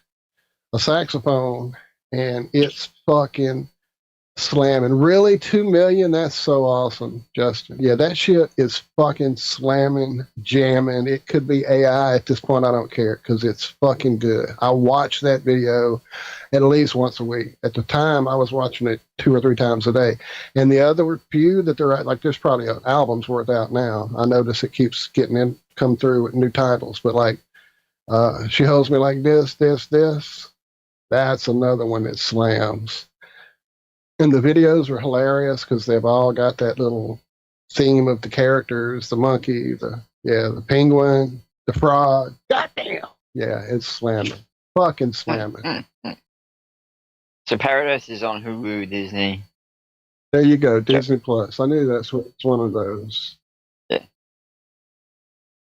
a saxophone and it's fucking slamming. Really? 2 million? That's so awesome, Justin. Yeah, that shit is fucking slamming, jamming. It could be AI at this point. I don't care because it's fucking good. I watch that video at least once a week. At the time, I was watching it 2 or 3 times a day. And the other few that they're at, like there's probably an album's worth out now. I notice it keeps come through with new titles. But like, She Holds Me Like This. That's another one that slams. And the videos are hilarious because they've all got that little theme of the characters, the monkey, the penguin, the frog. Goddamn. Yeah, it's slamming. Fucking slamming. So Paradise is on Hulu, Disney. There you go, Disney Plus. I knew it's one of those. Yeah.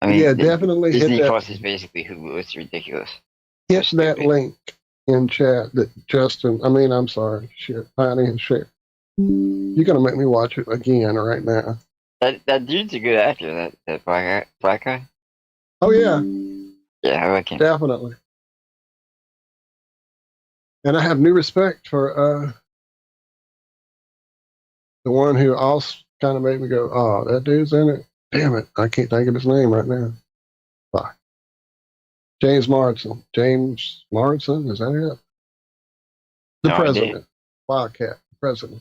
I mean, yeah, definitely Disney hit that. Plus is basically Hulu. It's ridiculous. Hit that link in chat that Piney and share. You're gonna make me watch it again right now. That dude's a good actor. That black guy. Oh yeah. Yeah, I like him. Definitely. And I have new respect for the one who also kind of made me go, oh, that dude's in it. Damn it, I can't think of his name right now. Fuck. James Morrison. James Morrison, is that it? The president. Wildcat, president.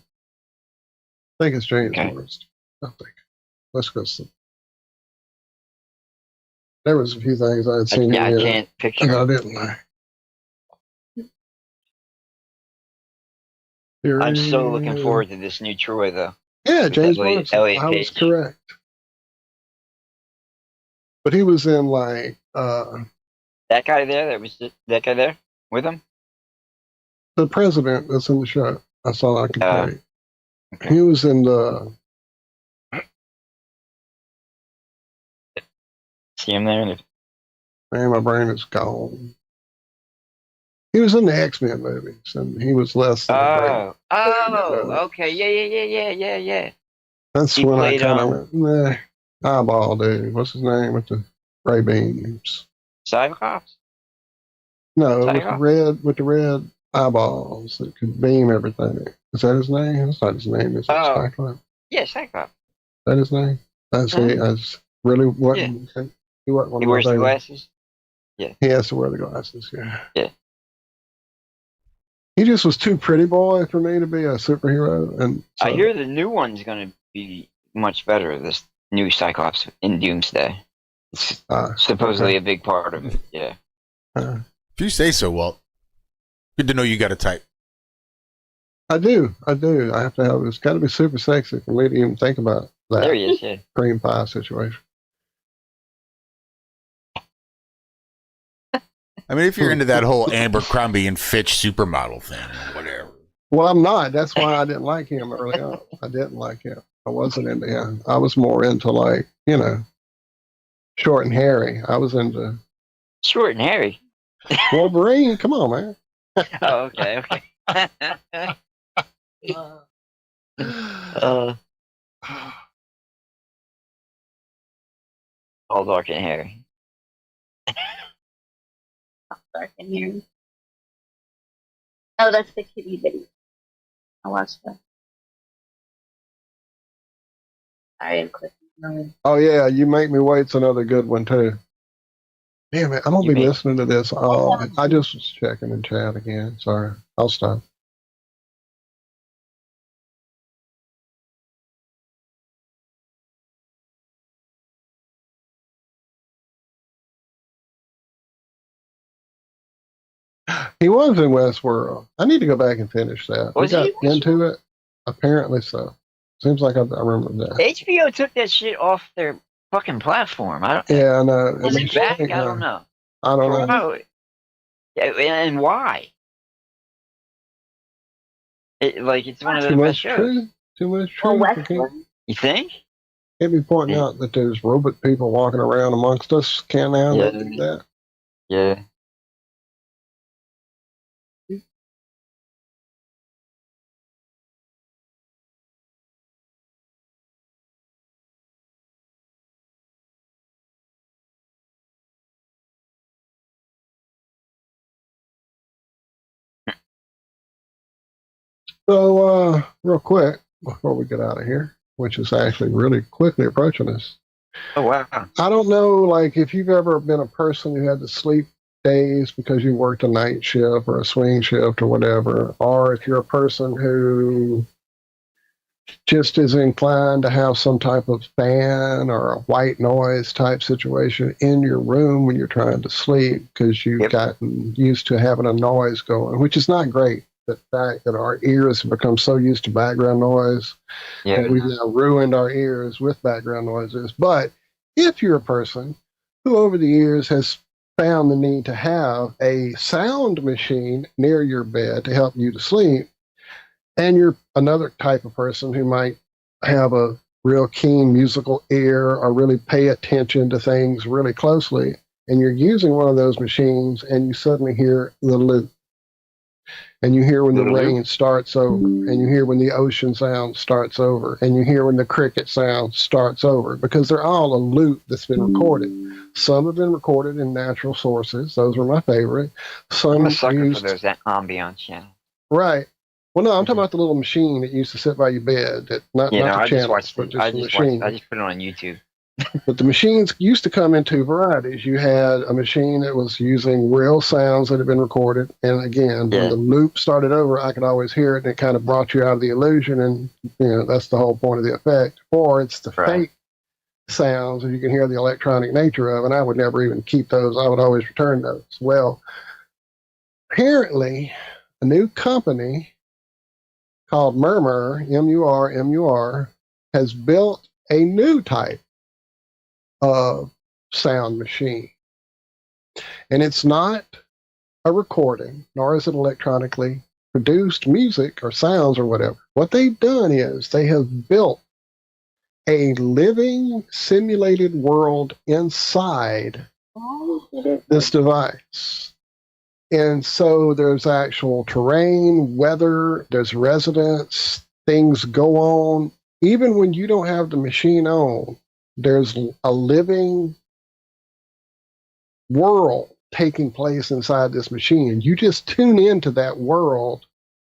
I think it's James Morrison. I think. Let's go see. There was a few things I had seen. I can't picture. I didn't like. I'm so looking forward to this new Troy, though. Yeah, James Morrison. I was correct. But he was in like that guy there. That guy there with him. The president that's in the show. That's all I can tell you. Okay. He was in the. See him there? Man, my brain is gone. He was in the X-Men movies, and he was less than okay. Yeah. That's when I kind of went, nah, eyeball dude. What's his name with the gray beams? Cyclops? No, with the red eyeballs that could beam everything. Is that his name? That's not his name, is it? Cyclops? Yeah, Cyclops. Is that his name? That's really wasn't. Yeah. He wasn't one he of wears my the glasses? Yeah. He has to wear the glasses, yeah. Yeah. He just was too pretty boy for me to be a superhero. And so, I hear the new one's going to be much better, this new Cyclops in Doomsday. It's supposedly a big part of it, yeah. If you say so, Walt. Good to know you got a type. I do. I have to have, it's got to be super sexy for me to even think about that. There he is, yeah. Cream pie situation. I mean, if you're into that whole Abercrombie and Fitch supermodel thing, or whatever. Well, I'm not. That's why I didn't like him early on. I didn't like him. I wasn't into him. I was more into, like, short and hairy. I was into short and hairy. Wolverine. Come on, man. Oh, okay. All dark and hairy. Dark and hairy. Oh, that's the kitty video. I watched that. Sorry, I'm clicking. Oh, yeah, You Make Me Wait's another good one, too. Damn it, I'm going to be listening to this. I just was checking in chat again. Sorry. I'll stop. He was in Westworld. I need to go back and finish that. We got into it. Apparently so. Seems like I remember that. HBO took that shit off their fucking platform. I know. Is it back? I don't know. I don't know. Yeah, and why? It's one of the best shows. Too much truth. You think? Can't be pointing out that there's robot people walking around amongst us. Can't have that. Yeah. So, real quick, before we get out of here, which is actually really quickly approaching us. Oh, wow. I don't know, like, if you've ever been a person who had to sleep days because you worked a night shift or a swing shift or whatever, or if you're a person who just is inclined to have some type of fan or a white noise type situation in your room when you're trying to sleep because you've gotten used to having a noise going, which is not great. The fact that our ears have become so used to background noise that we've now ruined our ears with background noises. But if you're a person who over the years has found the need to have a sound machine near your bed to help you to sleep, and you're another type of person who might have a real keen musical ear or really pay attention to things really closely, and you're using one of those machines and you suddenly hear the loop. And you hear when the Mhm. rain starts over, and you hear when the ocean sound starts over, and you hear when the cricket sound starts over, because they're all a loop that's been recorded. Some have been recorded in natural sources. Those were my favorite. I'm a Some sucker for used, those ambiance channels. right. Well, no, I'm talking about the little machine that used to sit by your bed. That not You know, the I just channels, watched. but just I the just watched. machine. I just put it on YouTube. But the machines used to come in two varieties. You had a machine that was using real sounds that had been recorded. And again, when the loop started over, I could always hear it, and it kind of brought you out of the illusion. And, that's the whole point of the effect. Or it's the fake sounds, and you can hear the electronic nature of, and I would never even keep those. I would always return those. Well, apparently, a new company called Murmur, M-U-R, has built a new type of sound machine. And it's not a recording, nor is it electronically produced music or sounds or whatever. What they've done is they have built a living simulated world inside this device. And so there's actual terrain, weather, there's residents, things go on. Even when you don't have the machine on, there's a living world taking place inside this machine. You just tune into that world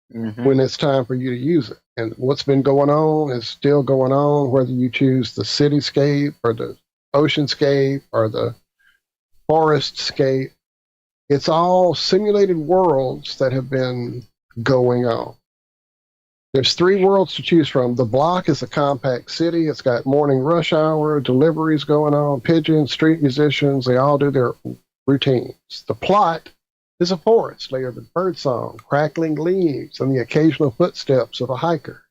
when it's time for you to use it. And what's been going on is still going on, whether you choose the cityscape or the oceanscape or the forestscape. It's all simulated worlds that have been going on. There's 3 worlds to choose from. The block is a compact city. It's got morning rush hour, deliveries going on, pigeons, street musicians. They all do their routines. The plot is a forest layered with birdsong, crackling leaves, and the occasional footsteps of a hiker.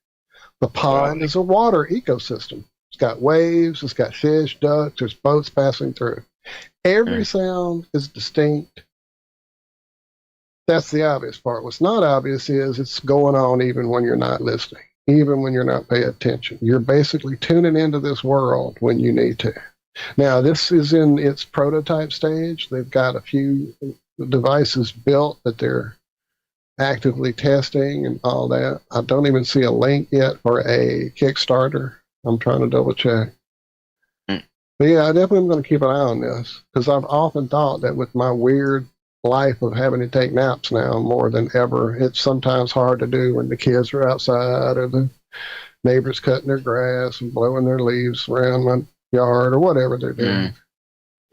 The pond is a water ecosystem. It's got waves, it's got fish, ducks, there's boats passing through. Every sound is distinct. That's the obvious part. What's not obvious is it's going on even when you're not listening, even when you're not paying attention. You're basically tuning into this world when you need to. Now, this is in its prototype stage. They've got a few devices built that they're actively testing and all that. I don't even see a link yet for a Kickstarter. I'm trying to double check. But yeah, I definitely am going to keep an eye on this, because I've often thought that with my weird life of having to take naps now more than ever, it's sometimes hard to do when the kids are outside or the neighbors cutting their grass and blowing their leaves around my yard or whatever they're doing.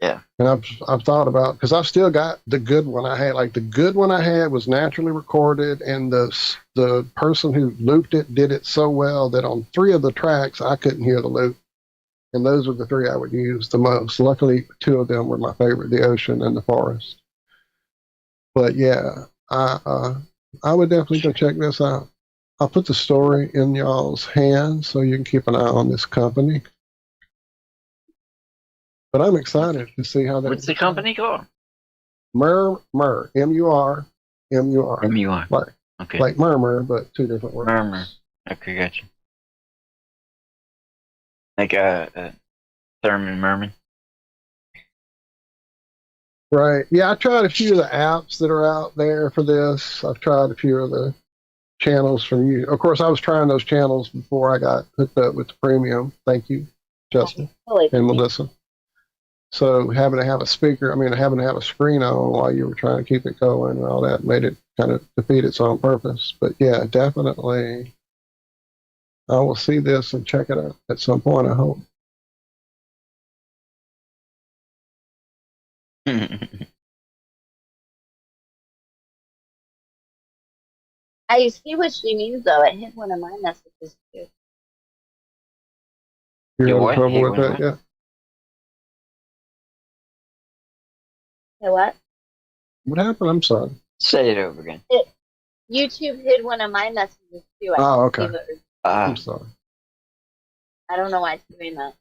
Yeah. And I've thought about, because I've still got the good one I had. Like, the good one I had was naturally recorded, and the person who looped it did it so well that on 3 of the tracks I couldn't hear the loop. And those were the 3 I would use the most. Luckily, 2 of them were my favorite, the ocean and the forest. But yeah, I would definitely go check this out. I'll put the story in y'all's hands so you can keep an eye on this company. But I'm excited to see how that. What's the company called? Murmur, M-U-R. M-U-R. Like murmur, but 2 different words. Murmur. Okay, gotcha. Like Thurman Merman. Right. Yeah, I tried a few of the apps that are out there for this. I've tried a few of the channels from you. Of course, I was trying those channels before I got hooked up with the premium. Thank you, Justin and Melissa. So having to have a screen on while you were trying to keep it going and all that made it kind of defeat its own purpose. But yeah, definitely I will see this and check it out at some point, I hope. I see what she means, though. It hit one of my messages, too. You're having what? trouble Hey, with that, what? yeah? Say what? What happened? I'm sorry. Say it over again. YouTube hid one of my messages, too. Oh, okay. I'm sorry. I don't know why it's doing that.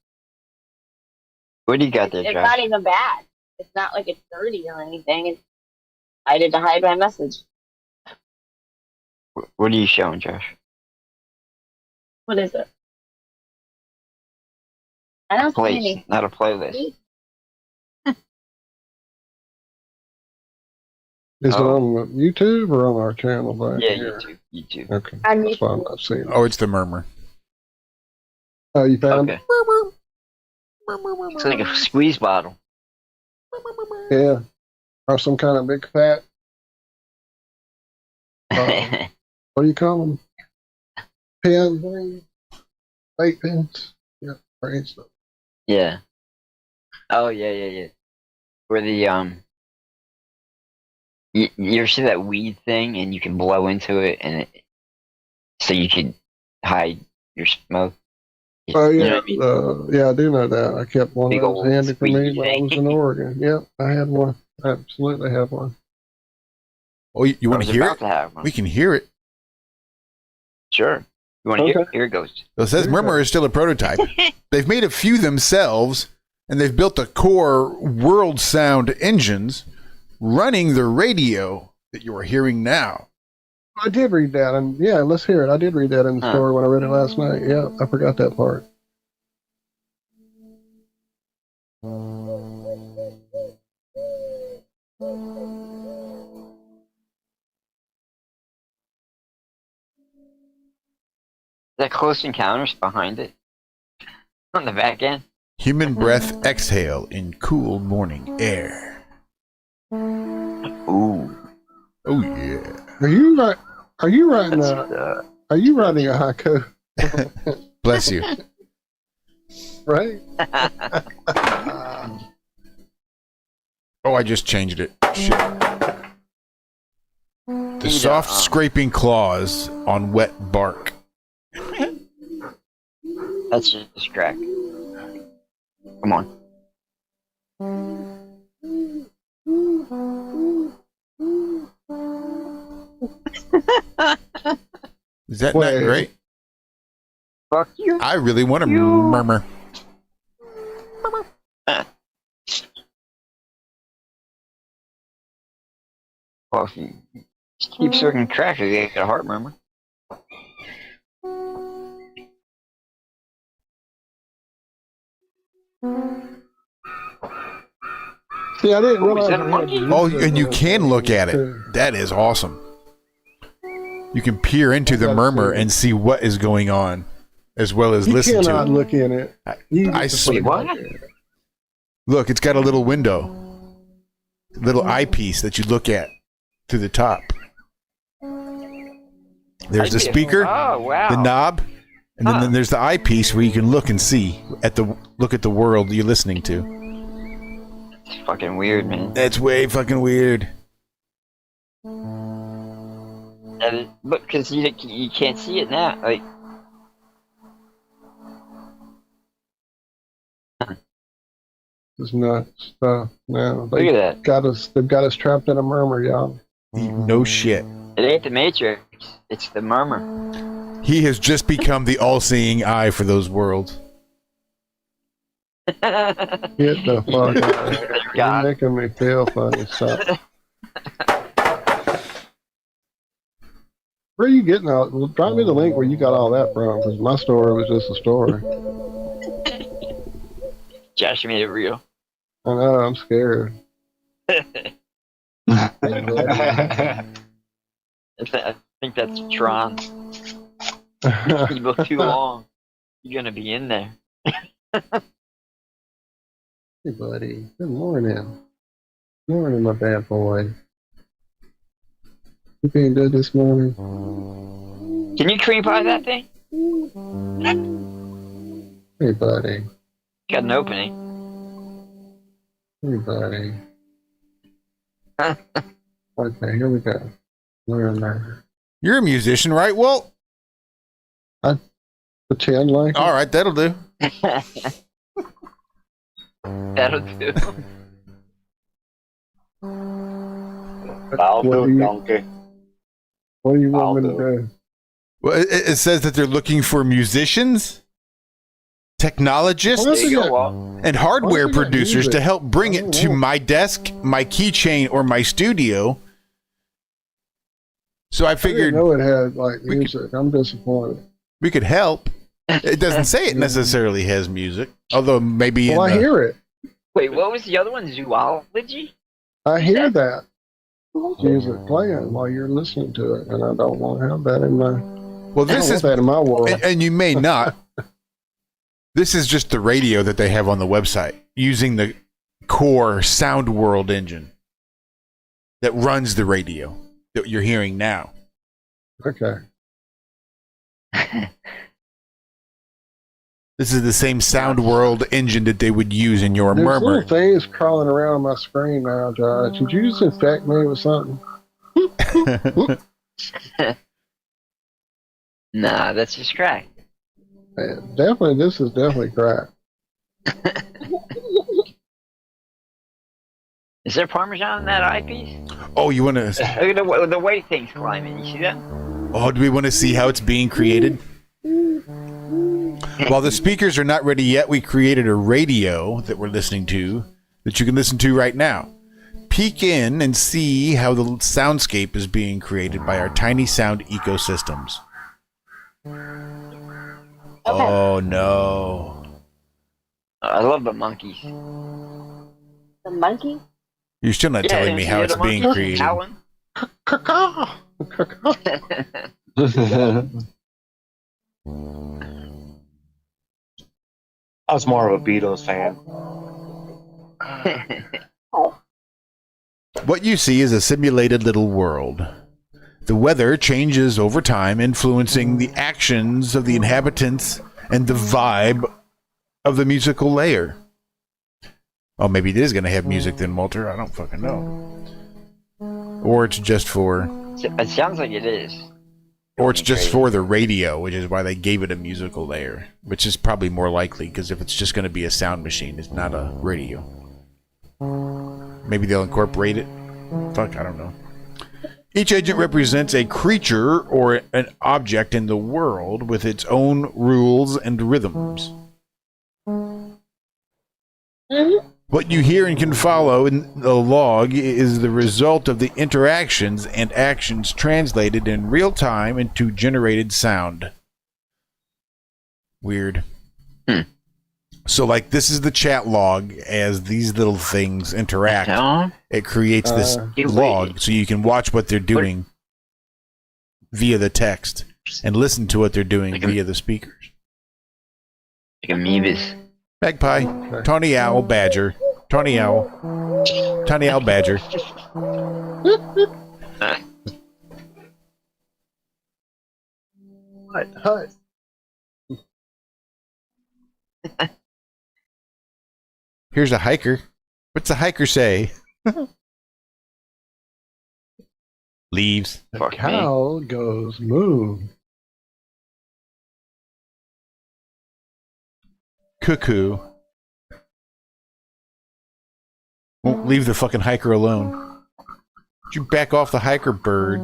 What do you got there, It's Josh? not even bad. It's not like it's dirty or anything. It's decided to hide my message. What are you showing, Josh? What is it? I don't see Place, any. not a playlist. Is it on YouTube or on our channel? Back Yeah, here? YouTube. Okay. On That's why I'm not seeing it. Oh, it's the murmur. Oh, you found Okay. It's like a squeeze bottle. it? Yeah. Or some kind of big fat. What do you call them? Pen thing? Fake pens? Yeah, brain stuff. Yeah. Oh yeah. Where the you ever see that weed thing and you can blow into it and so you can hide your smoke? Oh You know yeah, what I mean? yeah, I do know that. I kept one Big of those old handy for me squeaky when I was in Oregon. Yep, I had one. I absolutely have one. Oh, you want to hear it? To have one. We can hear it. Sure. You want to hear it? Here it goes. So it says Murmur is still a prototype. They've made a few themselves, and they've built the core world sound engines running the radio that you are hearing now. I did read that, and yeah, let's hear it. I did read that in the story when I read it last night. Yeah, I forgot that part. That Close Encounters behind it on the back end. Human breath exhale in cool morning air. Ooh. Oh yeah. Are you writing a haiku? Bless you. Right? Oh, I just changed it. Shit. The soft scraping claws on wet bark. That's just crack. Come on. Is that not great? Fuck you. I really want to murmur. Well, if you just keep circling crack, you get a heart murmur. See, I didn't Ooh, realize. is that a monkey? Oh, and you can look at it. That is awesome. You can peer into the murmur and see what is going on, as well as listen to it. You cannot look in it. I see. Look, it's got a little window, little eyepiece that you look at through the top. There's the speaker, the knob, and then there's the eyepiece where you can look and see at the world you're listening to. It's fucking weird, man. That's way fucking weird. But because you can't see it now, like. It's nuts stuff now. Look at that. They've got us trapped in a murmur, y'all. No shit. It ain't the Matrix. It's the murmur. He has just become the all-seeing eye for those worlds. Get the fuck out of here. You're making me feel funny. Stop. Where are you getting all? Well, drop me the link where you got all that from, because my story was just a story. Josh made it real. I know, I'm scared. I think that's Tron. You look too long. You're gonna be in there. Hey, buddy. Good morning. Good morning, my bad boy. You being good this morning? Can you cream pie that thing? Hey, buddy. Got an opening. Hey, buddy. Okay, here we go. Learn that. You're a musician, right, Walt? I pretend like. All right, that'll do. That'll do. I'll do it, donkey. What do you want me to do? Well, it says that they're looking for musicians, technologists, and hardware producers to help bring it to my desk, my keychain, or my studio. So I figured I didn't know it had like music. I'm disappointed. We could help. It doesn't say it necessarily has music, although maybe. Well, I hear it. Wait, what was the other one? Zoology? I hear that. Use it playing while you're listening to it, and I don't want to have that in my. Well, this is that in my world, and you may not. This is just the radio that they have on the website using the core Sound World engine that runs the radio that you're hearing now. Okay. This is the same Sound World engine that they would use in your There's murmur. little things crawling around my screen now, Josh. Did you just infect me with something? Nah, that's just crack. Definitely, this is definitely crack. Is there Parmesan in that eyepiece? Oh, you want to? Look at the way things climbing. You see that? Oh, do we want to see how it's being created? While the speakers are not ready yet, we created a radio that we're listening to that you can listen to right now. Peek in and see how the soundscape is being created by our tiny sound ecosystems. Okay. Oh, no. I love the monkeys. The monkey? You're still not telling me how it's being created. Alan? I was more of a Beatles fan. What you see is a simulated little world. The weather changes over time, influencing the actions of the inhabitants and the vibe of the musical layer. Oh, maybe it is going to have music then, Walter. I don't fucking know. Or it's just for... It sounds like it is. Or it's just for the radio, which is why they gave it a musical layer, which is probably more likely, because if it's just going to be a sound machine, it's not a radio. Maybe they'll incorporate it. Fuck, I don't know. Each agent represents a creature or an object in the world with its own rules and rhythms. What you hear and can follow in the log is the result of the interactions and actions translated in real time into generated sound. Weird. So, like, this is the chat log as these little things interact. It creates this log so you can watch what they're doing via the text and listen to what they're doing via the speakers. Like amoebas. Magpie, Tawny Owl, Badger, Tawny Owl, Tawny Owl, Badger. Hut. Here's a hiker. What's the hiker say? Leaves. The cow goes moo. Cuckoo. Won't leave the fucking hiker alone. Would you back off the hiker, bird?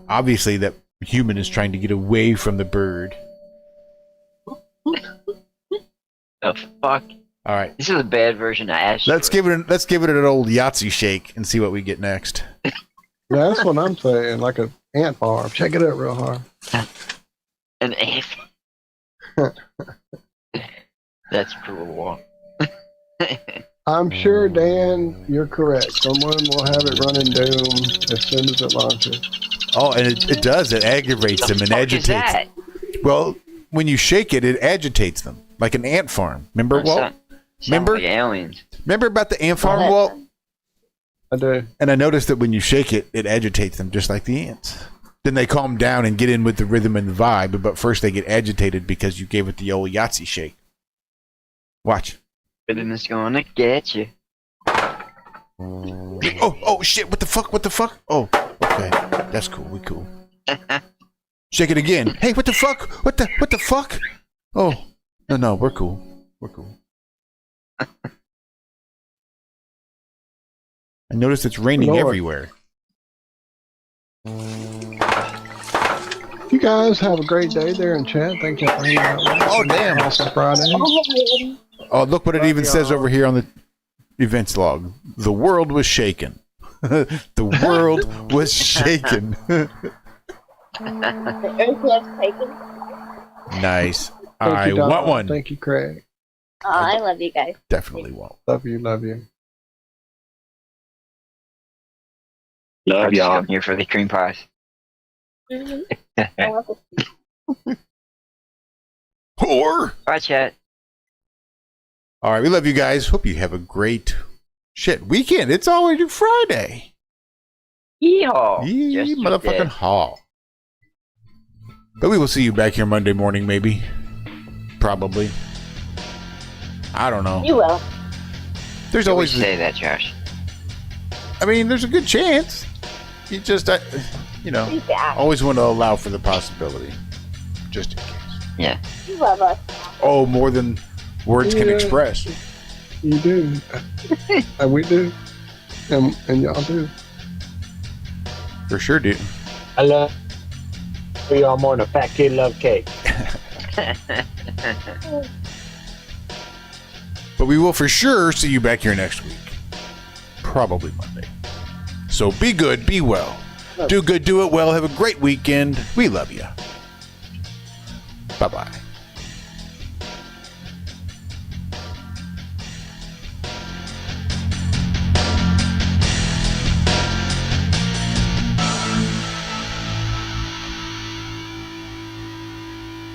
Obviously, that human is trying to get away from the bird. The fuck? All right. This is a bad version of Ash. Let's give it an old Yahtzee shake and see what we get next. Yeah, that's what I'm saying. Like an ant farm. Check it out real hard. An ant. That's cruel. I'm sure, Dan, you're correct. Someone will have it running doom as soon as it launches. Oh, and it does. It aggravates them and agitates them. Well, when you shake it, it agitates them. Like an ant farm. Remember, Walt? Remember? Like aliens. Remember about the ant farm, Walt? I do. And I noticed that when you shake it, it agitates them just like the ants. Then they calm down and get in with the rhythm and the vibe, but first they get agitated because you gave it the old Yahtzee shake. Watch. Rhythm is gonna get you. Oh, shit. What the fuck? Oh, okay. That's cool. We cool. Shake it again. Hey, what the fuck? What the fuck? Oh, no, we're cool. We're cool. I noticed it's raining everywhere. You guys have a great day there in chat. Thank you for hanging out with us. Oh, damn. Awesome Friday. Oh, look what it even says over here on the events log. The world was shaken. The world was shaken. The earth was taken. Nice. Thank I you, Don. want one. Thank you, Craig. Oh, I love you guys. Definitely won't. Love you, love you. I'm just coming here for the cream pies. Mhm. I love it. Or Bye, chat. all right, we love you guys. Hope you have a great weekend. It's already Friday. Yeehaw. Yee, Just motherfucking did. haw. But we will see you back here Monday morning, maybe. Probably. I don't know. You will. There's You always say that, Josh. I mean, there's a good chance. You just, Yeah. always want to allow for the possibility, just in case. Yeah. You love us. Oh, more than words can Yeah. express. You do. And we do. And y'all do. For sure, dude. I love y'all more than a fat kid love cake. But we will for sure see you back here next week. Probably Monday. So be good, be well. Do good, do it well. Have a great weekend. We love you. Bye-bye.